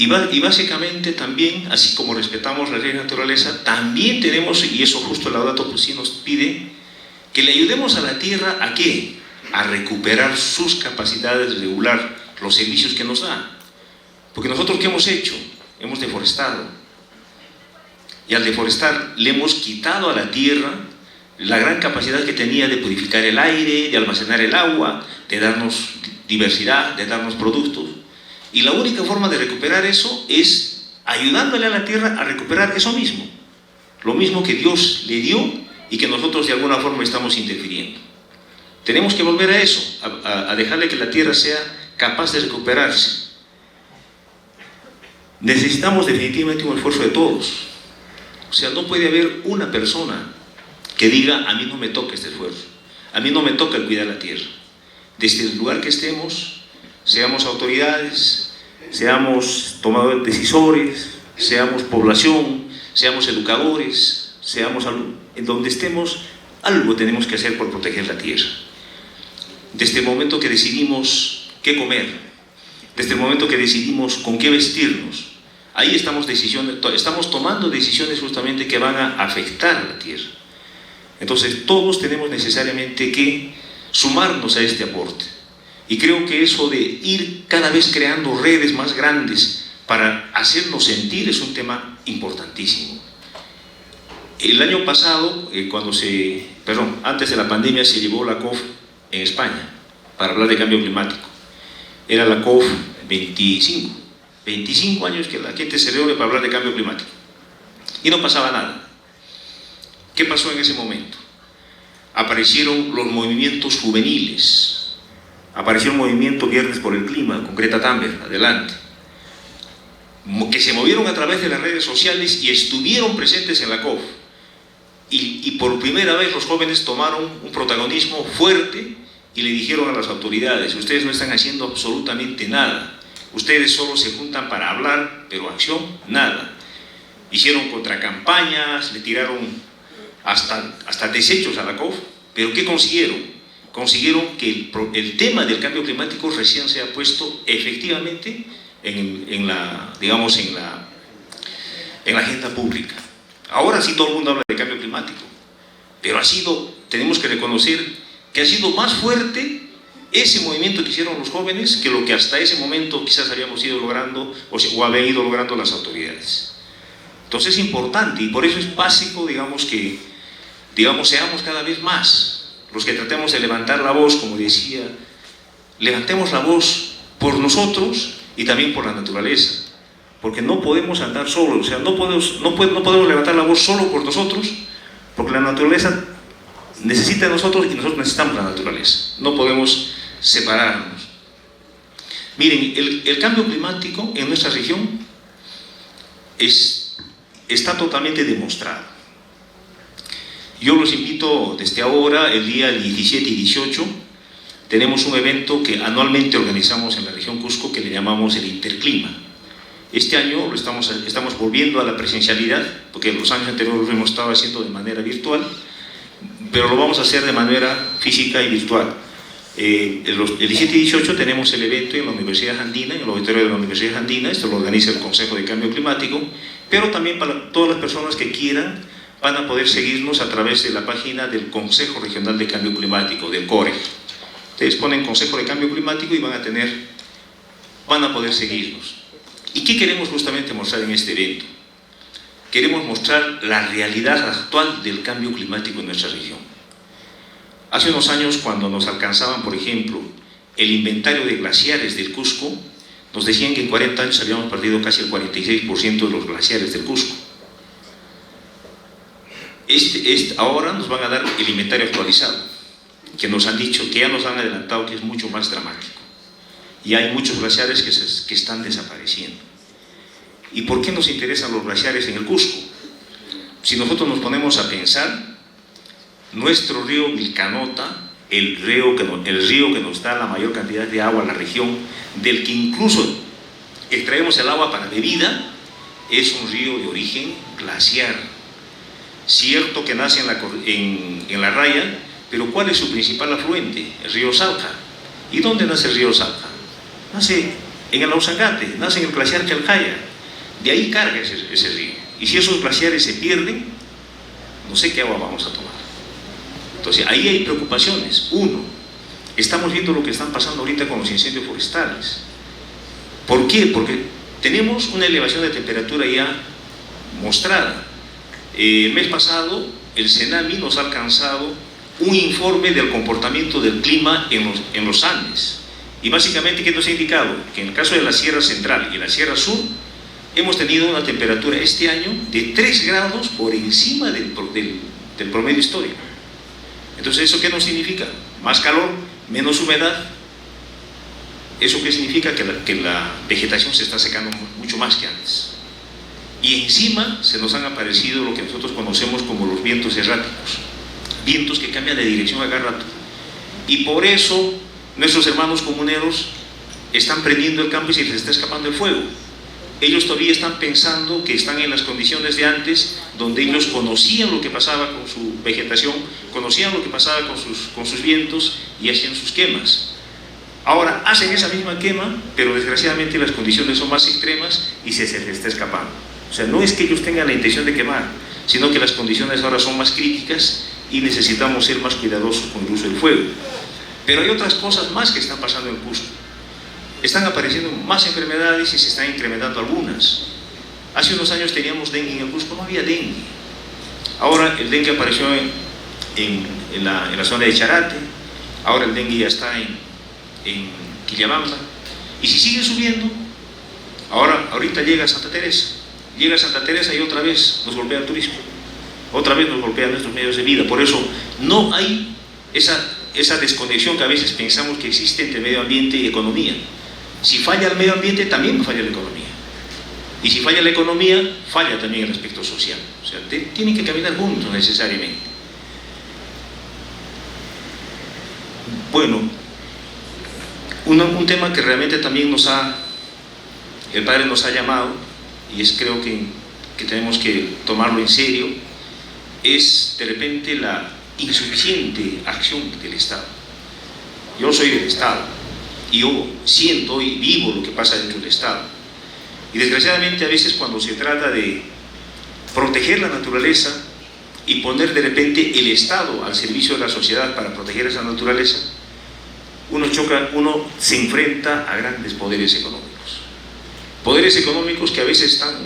Y básicamente también, así como respetamos la ley de naturaleza, también tenemos, y eso justo el Laudato pues sí nos pide, que le ayudemos a la tierra ¿a qué? A recuperar sus capacidades de regular los servicios que nos da. Porque nosotros ¿qué hemos hecho? Hemos deforestado. Y al deforestar le hemos quitado a la tierra la gran capacidad que tenía de purificar el aire, de almacenar el agua, de darnos diversidad, de darnos productos. Y la única forma de recuperar eso es ayudándole a la tierra a recuperar eso mismo, lo mismo que Dios le dio y que nosotros de alguna forma estamos interfiriendo. Tenemos que volver a eso, a dejarle que la tierra sea capaz de recuperarse. Necesitamos definitivamente un esfuerzo de todos. O sea, no puede haber una persona que diga, a mí no me toca este esfuerzo, a mí no me toca el cuidar la tierra. Desde el lugar que estemos, seamos autoridades, seamos tomadores decisores, seamos población, seamos educadores, seamos en donde estemos, algo tenemos que hacer por proteger la tierra. Desde el momento que decidimos qué comer, desde el momento que decidimos con qué vestirnos, ahí estamos tomando decisiones justamente que van a afectar a la tierra. Entonces todos tenemos necesariamente que sumarnos a este aporte. Y creo que eso de ir cada vez creando redes más grandes para hacernos sentir es un tema importantísimo. El año pasado, antes de la pandemia se llevó la COF en España para hablar de cambio climático. Era la COF 25 años que la gente se reúne para hablar de cambio climático. Y no pasaba nada. ¿Qué pasó en ese momento? Aparecieron los movimientos juveniles. apareció el movimiento Viernes por el Clima, con Greta Thunberg, adelante, que se movieron a través de las redes sociales y estuvieron presentes en la COP. Y por primera vez los jóvenes tomaron un protagonismo fuerte y le dijeron a las autoridades: ustedes no están haciendo absolutamente nada, ustedes solo se juntan para hablar, pero acción, nada. Hicieron contracampañas, le tiraron hasta desechos a la COP, pero ¿qué consiguieron? Consiguieron que el tema del cambio climático recién se ha puesto efectivamente en la agenda pública. Ahora sí todo el mundo habla de cambio climático, pero tenemos que reconocer que ha sido más fuerte ese movimiento que hicieron los jóvenes que lo que hasta ese momento quizás habíamos ido logrando o habían ido logrando las autoridades. Entonces es importante, y por eso es básico, que seamos cada vez más los que tratemos de levantar la voz, como decía, levantemos la voz por nosotros y también por la naturaleza, porque no podemos andar solos, o sea, no podemos levantar la voz solo por nosotros, porque la naturaleza necesita de nosotros y nosotros necesitamos la naturaleza, no podemos separarnos. Miren, el cambio climático en nuestra región está totalmente demostrado. Yo los invito desde ahora, el día 17 y 18, tenemos un evento que anualmente organizamos en la región Cusco que le llamamos el Interclima. Este año estamos volviendo a la presencialidad, porque los años anteriores lo hemos estado haciendo de manera virtual, pero lo vamos a hacer de manera física y virtual. El 17 y 18 tenemos el evento en la Universidad Andina, en el auditorio de la Universidad Andina. Esto lo organiza el Consejo de Cambio Climático, pero también para todas las personas que quieran van a poder seguirnos a través de la página del Consejo Regional de Cambio Climático, del CORE. Ustedes ponen Consejo de Cambio Climático y van a poder seguirnos. ¿Y qué queremos justamente mostrar en este evento? Queremos mostrar la realidad actual del cambio climático en nuestra región. Hace unos años, cuando nos alcanzaban, por ejemplo, el inventario de glaciares del Cusco, nos decían que en 40 años habíamos perdido casi el 46% de los glaciares del Cusco. Ahora nos van a dar el inventario actualizado, que nos han dicho, que ya nos han adelantado que es mucho más dramático. Y hay muchos glaciares que están desapareciendo. ¿Y por qué nos interesan los glaciares en el Cusco? Si nosotros nos ponemos a pensar, nuestro río Vilcanota, el río que nos da la mayor cantidad de agua a la región, del que incluso extraemos el agua para bebida, es un río de origen glaciar. Cierto que nace en la raya, pero ¿cuál es su principal afluente? El río Salca. ¿Y dónde nace el río Salca? Nace en el Ausangate, nace en el glaciar Chalcaya. De ahí carga ese río. Y si esos glaciares se pierden, no sé qué agua vamos a tomar. Entonces ahí hay preocupaciones. Uno, estamos viendo lo que están pasando ahorita con los incendios forestales. ¿Por qué? Porque tenemos una elevación de temperatura ya mostrada. El mes pasado el CENAMI nos ha alcanzado un informe del comportamiento del clima en los Andes. Y básicamente, ¿qué nos ha indicado? Que en el caso de la Sierra Central y la Sierra Sur, hemos tenido una temperatura este año de 3 grados por encima del promedio histórico. Entonces, ¿eso qué nos significa? Más calor, menos humedad. ¿Eso qué significa? Que la vegetación se está secando mucho más que antes. Y encima se nos han aparecido lo que nosotros conocemos como los vientos erráticos. Vientos que cambian de dirección a cada rato. Y por eso nuestros hermanos comuneros están prendiendo el campo y se les está escapando el fuego. Ellos todavía están pensando que están en las condiciones de antes, donde ellos conocían lo que pasaba con su vegetación, conocían lo que pasaba con sus vientos y hacían sus quemas. Ahora hacen esa misma quema, pero desgraciadamente las condiciones son más extremas y se les está escapando. O sea, no es que ellos tengan la intención de quemar, sino que las condiciones ahora son más críticas y necesitamos ser más cuidadosos con el uso del fuego. Pero hay otras cosas más que están pasando en el Cusco. Están apareciendo más enfermedades y se están incrementando algunas. Hace unos años teníamos dengue en el Cusco, no había dengue. Ahora el dengue apareció en la zona de Charate, ahora el dengue ya está en Quillabamba. Y si sigue subiendo, ahorita llega a Santa Teresa. Llega a Santa Teresa y otra vez nos golpea el turismo. Otra vez nos golpean nuestros medios de vida. Por eso no hay esa esa desconexión que a veces pensamos que existe entre medio ambiente y economía. Si falla el medio ambiente, también falla la economía. Y si falla la economía, falla también el aspecto social. O sea, tienen que caminar juntos necesariamente. Bueno, un tema que realmente también el Padre nos ha llamado, y creo que tenemos que tomarlo en serio, es de repente la insuficiente acción del Estado. Yo soy del Estado y yo siento y vivo lo que pasa dentro del Estado, y desgraciadamente a veces cuando se trata de proteger la naturaleza y poner de repente el Estado al servicio de la sociedad para proteger esa naturaleza, uno se enfrenta a grandes poderes económicos que a veces están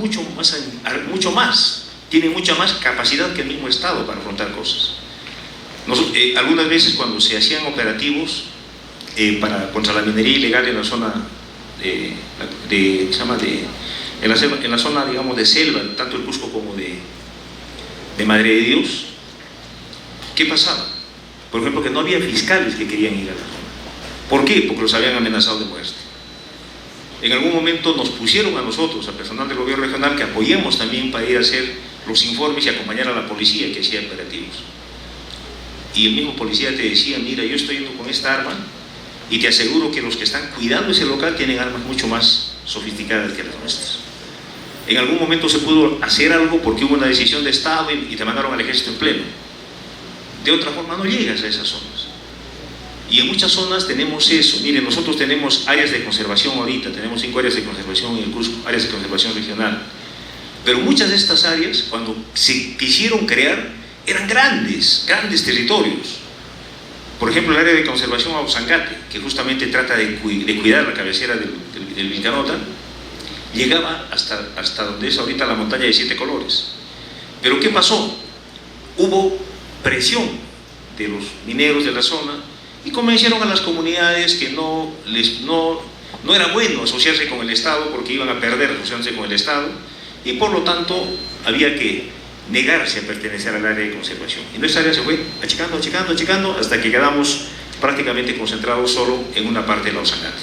tienen mucha más capacidad que el mismo Estado para afrontar cosas. Algunas veces cuando se hacían operativos contra la minería ilegal en la zona en la zona, digamos, de selva, tanto el Cusco como de Madre de Dios, ¿qué pasaba? Por ejemplo, que no había fiscales que querían ir a la zona. ¿Por qué? Porque los habían amenazado de muerte. En algún momento nos pusieron a nosotros, al personal del gobierno regional, que apoyemos también para ir a hacer los informes y acompañar a la policía que hacía operativos. Y el mismo policía te decía: mira, yo estoy yendo con esta arma y te aseguro que los que están cuidando ese local tienen armas mucho más sofisticadas que las nuestras. En algún momento se pudo hacer algo porque hubo una decisión de Estado y te mandaron al ejército en pleno. De otra forma no llegas a esas zonas. Y en muchas zonas tenemos eso. Miren, nosotros tenemos áreas de conservación ahorita, tenemos 5 áreas de conservación en el Cusco, áreas de conservación regional. Pero muchas de estas áreas, cuando se quisieron crear, eran grandes territorios. Por ejemplo, el área de conservación Ausangate, que justamente trata de cuidar la cabecera del Vilcanota, llegaba hasta donde es ahorita la montaña de 7 colores. Pero ¿qué pasó? Hubo presión de los mineros de la zona y convencieron a las comunidades que no era bueno asociarse con el Estado, porque iban a perder asociándose con el Estado, y por lo tanto había que negarse a pertenecer al área de conservación. Y nuestra área se fue achicando hasta que quedamos prácticamente concentrados solo en una parte de la Ausangate.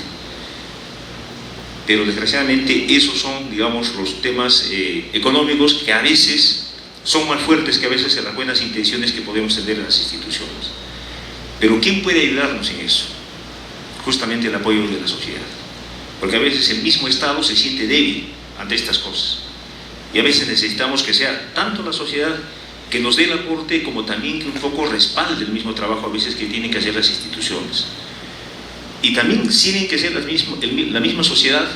Pero desgraciadamente esos son, digamos, los temas económicos que a veces son más fuertes que a veces en las buenas intenciones que podemos tener en las instituciones. Pero ¿quién puede ayudarnos en eso? Justamente el apoyo de la sociedad. Porque a veces el mismo Estado se siente débil ante estas cosas. Y a veces necesitamos que sea tanto la sociedad que nos dé el aporte, como también que un poco respalde el mismo trabajo a veces que tienen que hacer las instituciones. Y también tienen que ser la misma sociedad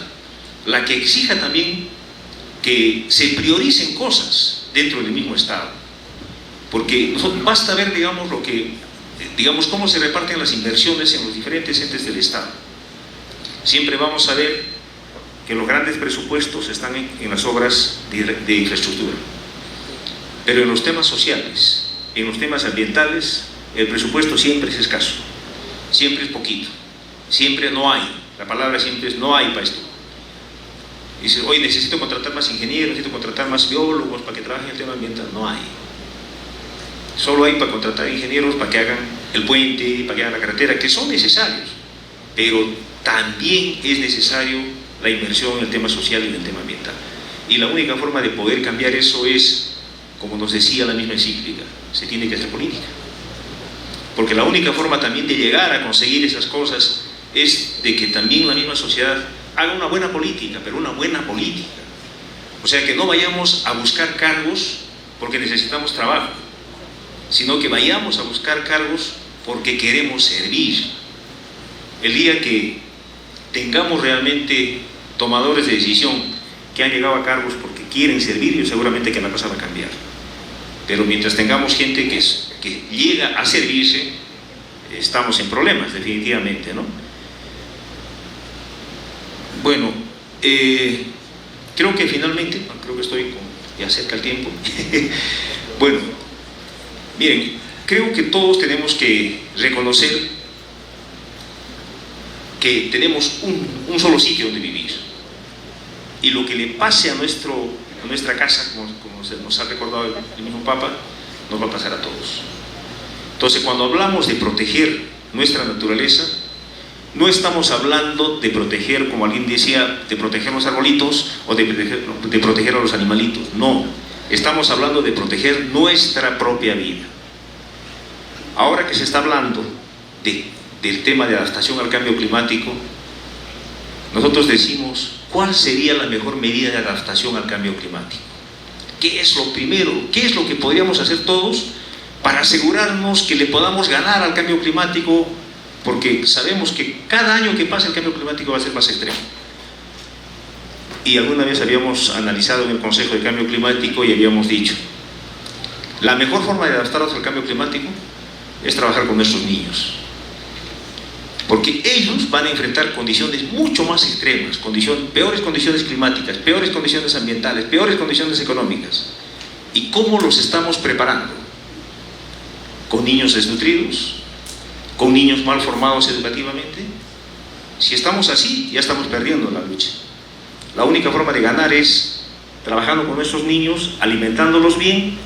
la que exija también que se prioricen cosas dentro del mismo Estado. Porque basta ver, digamos, cómo se reparten las inversiones en los diferentes entes del Estado. Siempre vamos a ver que los grandes presupuestos están en las obras de infraestructura. Pero en los temas sociales, en los temas ambientales, el presupuesto siempre es escaso, siempre es poquito, siempre no hay. La palabra siempre es no hay para esto. Dice: hoy necesito contratar más ingenieros, necesito contratar más biólogos para que trabajen el tema ambiental. No hay. Solo hay para contratar ingenieros para que hagan el puente, para que hagan la carretera, que son necesarios, pero también es necesario la inversión en el tema social y en el tema ambiental. Y la única forma de poder cambiar eso es, como nos decía la misma encíclica, se tiene que hacer política. Porque la única forma también de llegar a conseguir esas cosas es de que también la misma sociedad haga una buena política, pero una buena política. O sea, que no vayamos a buscar cargos porque necesitamos trabajo, sino que vayamos a buscar cargos porque queremos servir. El día que tengamos realmente tomadores de decisión que han llegado a cargos porque quieren servir, yo seguramente que la cosa va a cambiar. Pero mientras tengamos gente que llega a servirse, estamos en problemas, definitivamente, ¿no? Bueno, creo que finalmente, creo que estoy ya cerca del tiempo. Bueno, miren, creo que todos tenemos que reconocer que tenemos un solo sitio donde vivir, y lo que le pase a nuestra casa, como nos ha recordado el mismo Papa, nos va a pasar a todos. Entonces, cuando hablamos de proteger nuestra naturaleza. No estamos hablando de proteger, como alguien decía, de proteger los arbolitos o de proteger a los animalitos. No, estamos hablando de proteger nuestra propia vida. Ahora que se está hablando del tema de adaptación al cambio climático, nosotros decimos, ¿cuál sería la mejor medida de adaptación al cambio climático? ¿Qué es lo primero? ¿Qué es lo que podríamos hacer todos para asegurarnos que le podamos ganar al cambio climático? Porque sabemos que cada año que pasa el cambio climático va a ser más extremo. Y alguna vez habíamos analizado en el Consejo de Cambio Climático y habíamos dicho, la mejor forma de adaptarnos al cambio climático es trabajar con nuestros niños. Porque ellos van a enfrentar condiciones mucho más extremas, peores condiciones climáticas, peores condiciones ambientales, peores condiciones económicas. ¿Y cómo los estamos preparando? ¿Con niños desnutridos? ¿Con niños mal formados educativamente? Si estamos así, ya estamos perdiendo la lucha. La única forma de ganar es trabajando con nuestros niños, alimentándolos bien,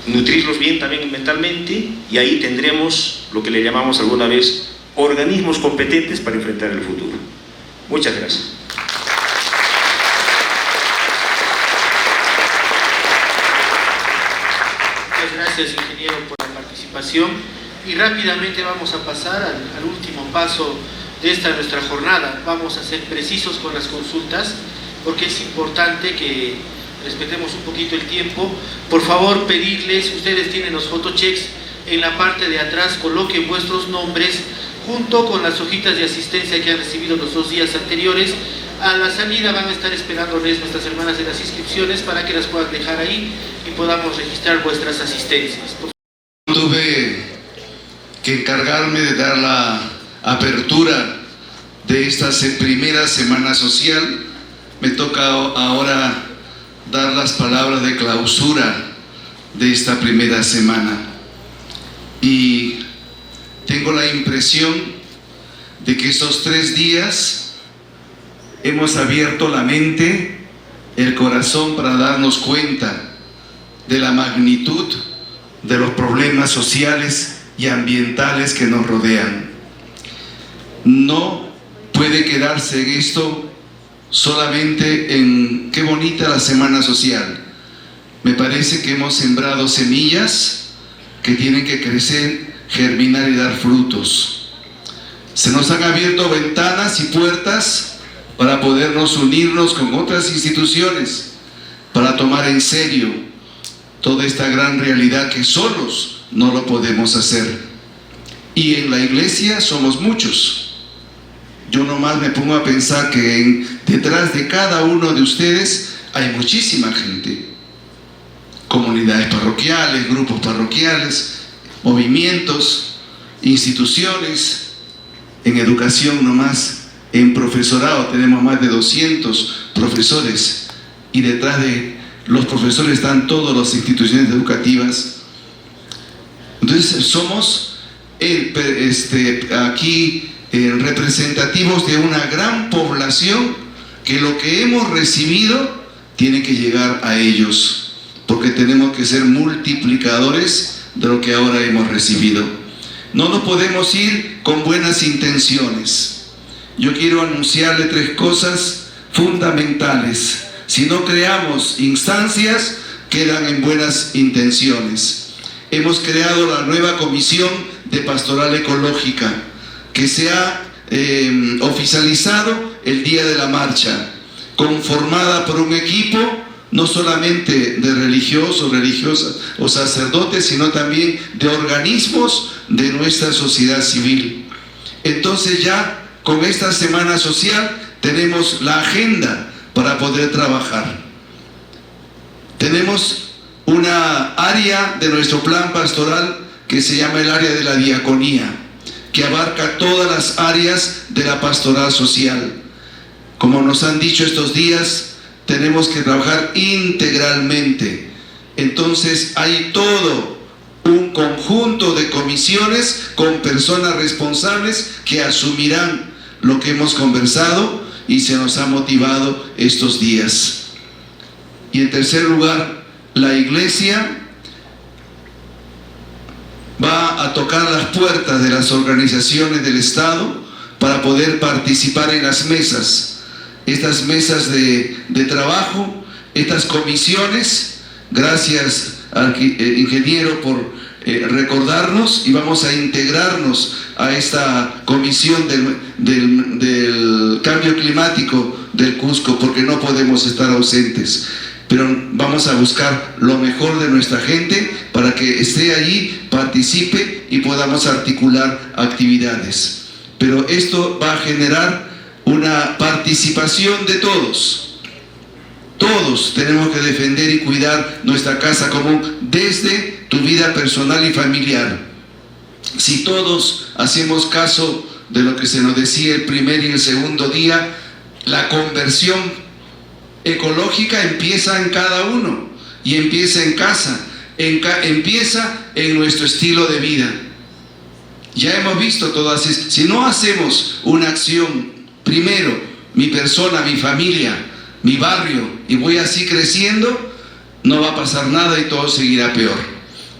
nutrirlos bien también mentalmente, y ahí tendremos lo que le llamamos alguna vez organismos competentes para enfrentar el futuro. Muchas gracias. Muchas gracias, ingeniero, por la participación. Y rápidamente vamos a pasar al último paso de esta nuestra jornada. Vamos a ser precisos con las consultas, porque es importante que respetemos un poquito el tiempo. Por favor, pedirles, ustedes tienen los photochecks en la parte de atrás, coloquen vuestros nombres junto con las hojitas de asistencia que han recibido los 2 días anteriores. A la salida van a estar esperándoles nuestras hermanas de las inscripciones para que las puedan dejar ahí y podamos registrar vuestras asistencias. Tuve que encargarme de dar la apertura de esta primera semana social. Me toca ahora dar las palabras de clausura de esta primera semana. Y tengo la impresión de que estos 3 días hemos abierto la mente, el corazón, para darnos cuenta de la magnitud de los problemas sociales y ambientales que nos rodean. No puede quedarse en esto solamente en qué bonita la semana social. Me parece que hemos sembrado semillas que tienen que crecer, germinar y dar frutos. Se nos han abierto ventanas y puertas para podernos unirnos con otras instituciones, para tomar en serio toda esta gran realidad que solos no lo podemos hacer. Y en la iglesia somos muchos. Yo nomás me pongo a pensar que detrás de cada uno de ustedes hay muchísima gente. Comunidades parroquiales, grupos parroquiales, movimientos, instituciones. En educación nomás, en profesorado tenemos más de 200 profesores, y detrás de los profesores están todas las instituciones educativas. Entonces somos aquí representativos de una gran población, que lo que hemos recibido tiene que llegar a ellos, porque tenemos que ser multiplicadores de lo que ahora hemos recibido. No nos podemos ir con buenas intenciones. Yo quiero anunciarle 3 cosas fundamentales. Si no creamos instancias, quedan en buenas intenciones. Hemos creado la nueva Comisión de Pastoral Ecológica, que se ha oficializado el día de la marcha, conformada por un equipo no solamente de religiosos, religiosas o sacerdotes, sino también de organismos de nuestra sociedad civil. Entonces ya con esta semana social tenemos la agenda para poder trabajar. Tenemos una área de nuestro plan pastoral que se llama el área de la diaconía, que abarca todas las áreas de la pastoral social. Como nos han dicho estos días, tenemos que trabajar integralmente. Entonces hay todo un conjunto de comisiones con personas responsables que asumirán lo que hemos conversado y se nos ha motivado estos días. Y en tercer lugar, la iglesia va a tocar las puertas de las organizaciones del Estado para poder participar en las mesas, estas mesas de trabajo, estas comisiones. Gracias, ingeniero, por recordarnos, y vamos a integrarnos a esta comisión del cambio climático del Cusco, porque no podemos estar ausentes. Pero vamos a buscar lo mejor de nuestra gente para que esté allí, participe y podamos articular actividades. Pero esto va a generar una participación de todos. Todos tenemos que defender y cuidar nuestra casa común desde tu vida personal y familiar. Si todos hacemos caso de lo que se nos decía el primer y el segundo día, la conversión ecológica empieza en cada uno y empieza en casa, empieza en nuestro estilo de vida. Ya hemos visto todas estas. Si no hacemos una acción, primero, mi persona, mi familia, mi barrio, y voy así creciendo, no va a pasar nada y todo seguirá peor.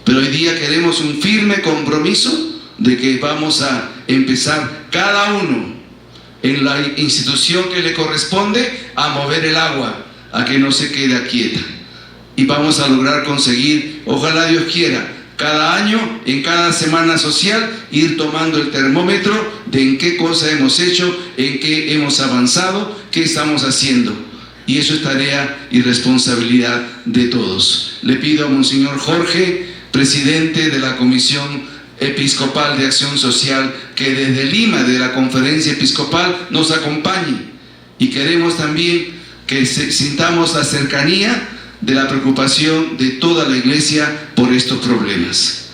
Pero hoy día queremos un firme compromiso de que vamos a empezar cada uno en la institución que le corresponde a mover el agua, a que no se quede quieta. Y vamos a lograr conseguir, ojalá Dios quiera, cada año, en cada semana social, ir tomando el termómetro de en qué cosa hemos hecho, en qué hemos avanzado, qué estamos haciendo. Y eso es tarea y responsabilidad de todos. Le pido a Monseñor Jorge, presidente de la Comisión Episcopal de Acción Social, que desde Lima, de la Conferencia Episcopal, nos acompañe. Y queremos también que sintamos la cercanía de la preocupación de toda la Iglesia por estos problemas.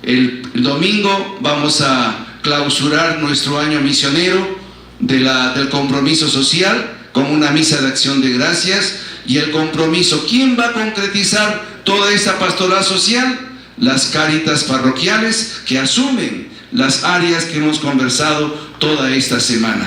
El domingo vamos a clausurar nuestro año misionero del compromiso social con una misa de acción de gracias y el compromiso. ¿Quién va a concretizar toda esta pastoral social? Las cáritas parroquiales, que asumen las áreas que hemos conversado toda esta semana.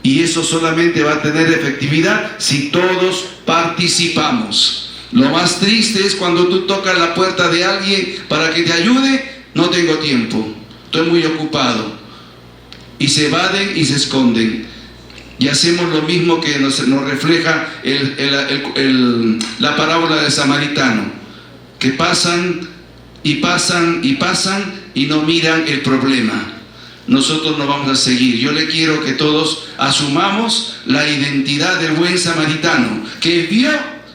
Y eso solamente va a tener efectividad si todos participamos. Lo más triste es cuando tú tocas la puerta de alguien para que te ayude. No tengo tiempo, estoy muy ocupado. Y se evaden y se esconden. Y hacemos lo mismo que nos refleja la parábola del samaritano, que pasan y pasan y pasan y no miran el problema. Nosotros no vamos a seguir. Yo le quiero que todos asumamos la identidad del buen samaritano, que vio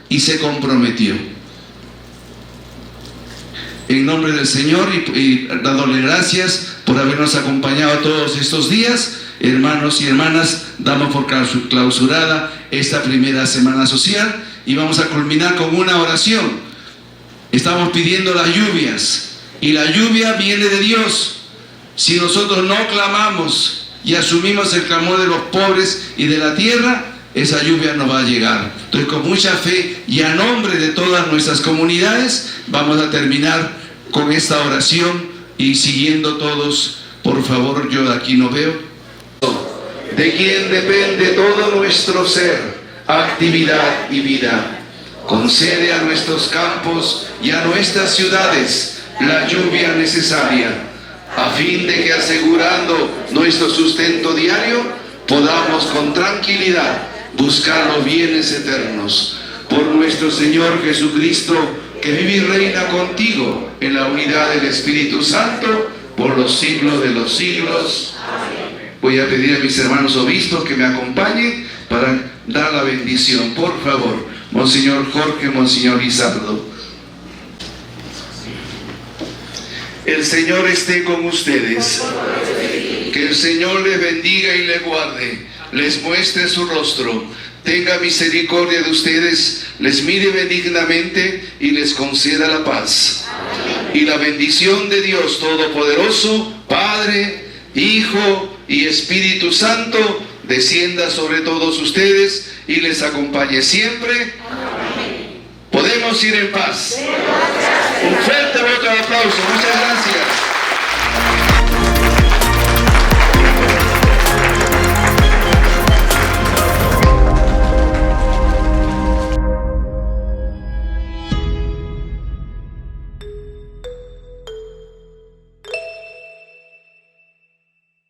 y se comprometió. En nombre del Señor y dándole gracias por habernos acompañado todos estos días, hermanos y hermanas, damos por clausurada esta primera semana social y vamos a culminar con una oración. Estamos pidiendo las lluvias y la lluvia viene de Dios. Si nosotros no clamamos y asumimos el clamor de los pobres y de la tierra, esa lluvia no va a llegar. Entonces, con mucha fe y a nombre de todas nuestras comunidades, vamos a terminar con esta oración y siguiendo todos, por favor, yo de aquí no veo. De quien depende todo nuestro ser, actividad y vida. Concede a nuestros campos y a nuestras ciudades la lluvia necesaria, a fin de que, asegurando nuestro sustento diario, podamos con tranquilidad buscar los bienes eternos. Por nuestro Señor Jesucristo, que vive y reina contigo en la unidad del Espíritu Santo, por los siglos de los siglos. Voy a pedir a mis hermanos obispos que me acompañen para dar la bendición. Por favor, Monseñor Jorge, Monseñor Izardo. El Señor esté con ustedes. Que el Señor les bendiga y les guarde, les muestre su rostro, tenga misericordia de ustedes, les mire benignamente y les conceda la paz. Y la bendición de Dios Todopoderoso, Padre, Hijo y Espíritu Santo, descienda sobre todos ustedes y les acompañe siempre. Podemos ir en paz. Un fuerte voto de aplauso. Muchas gracias.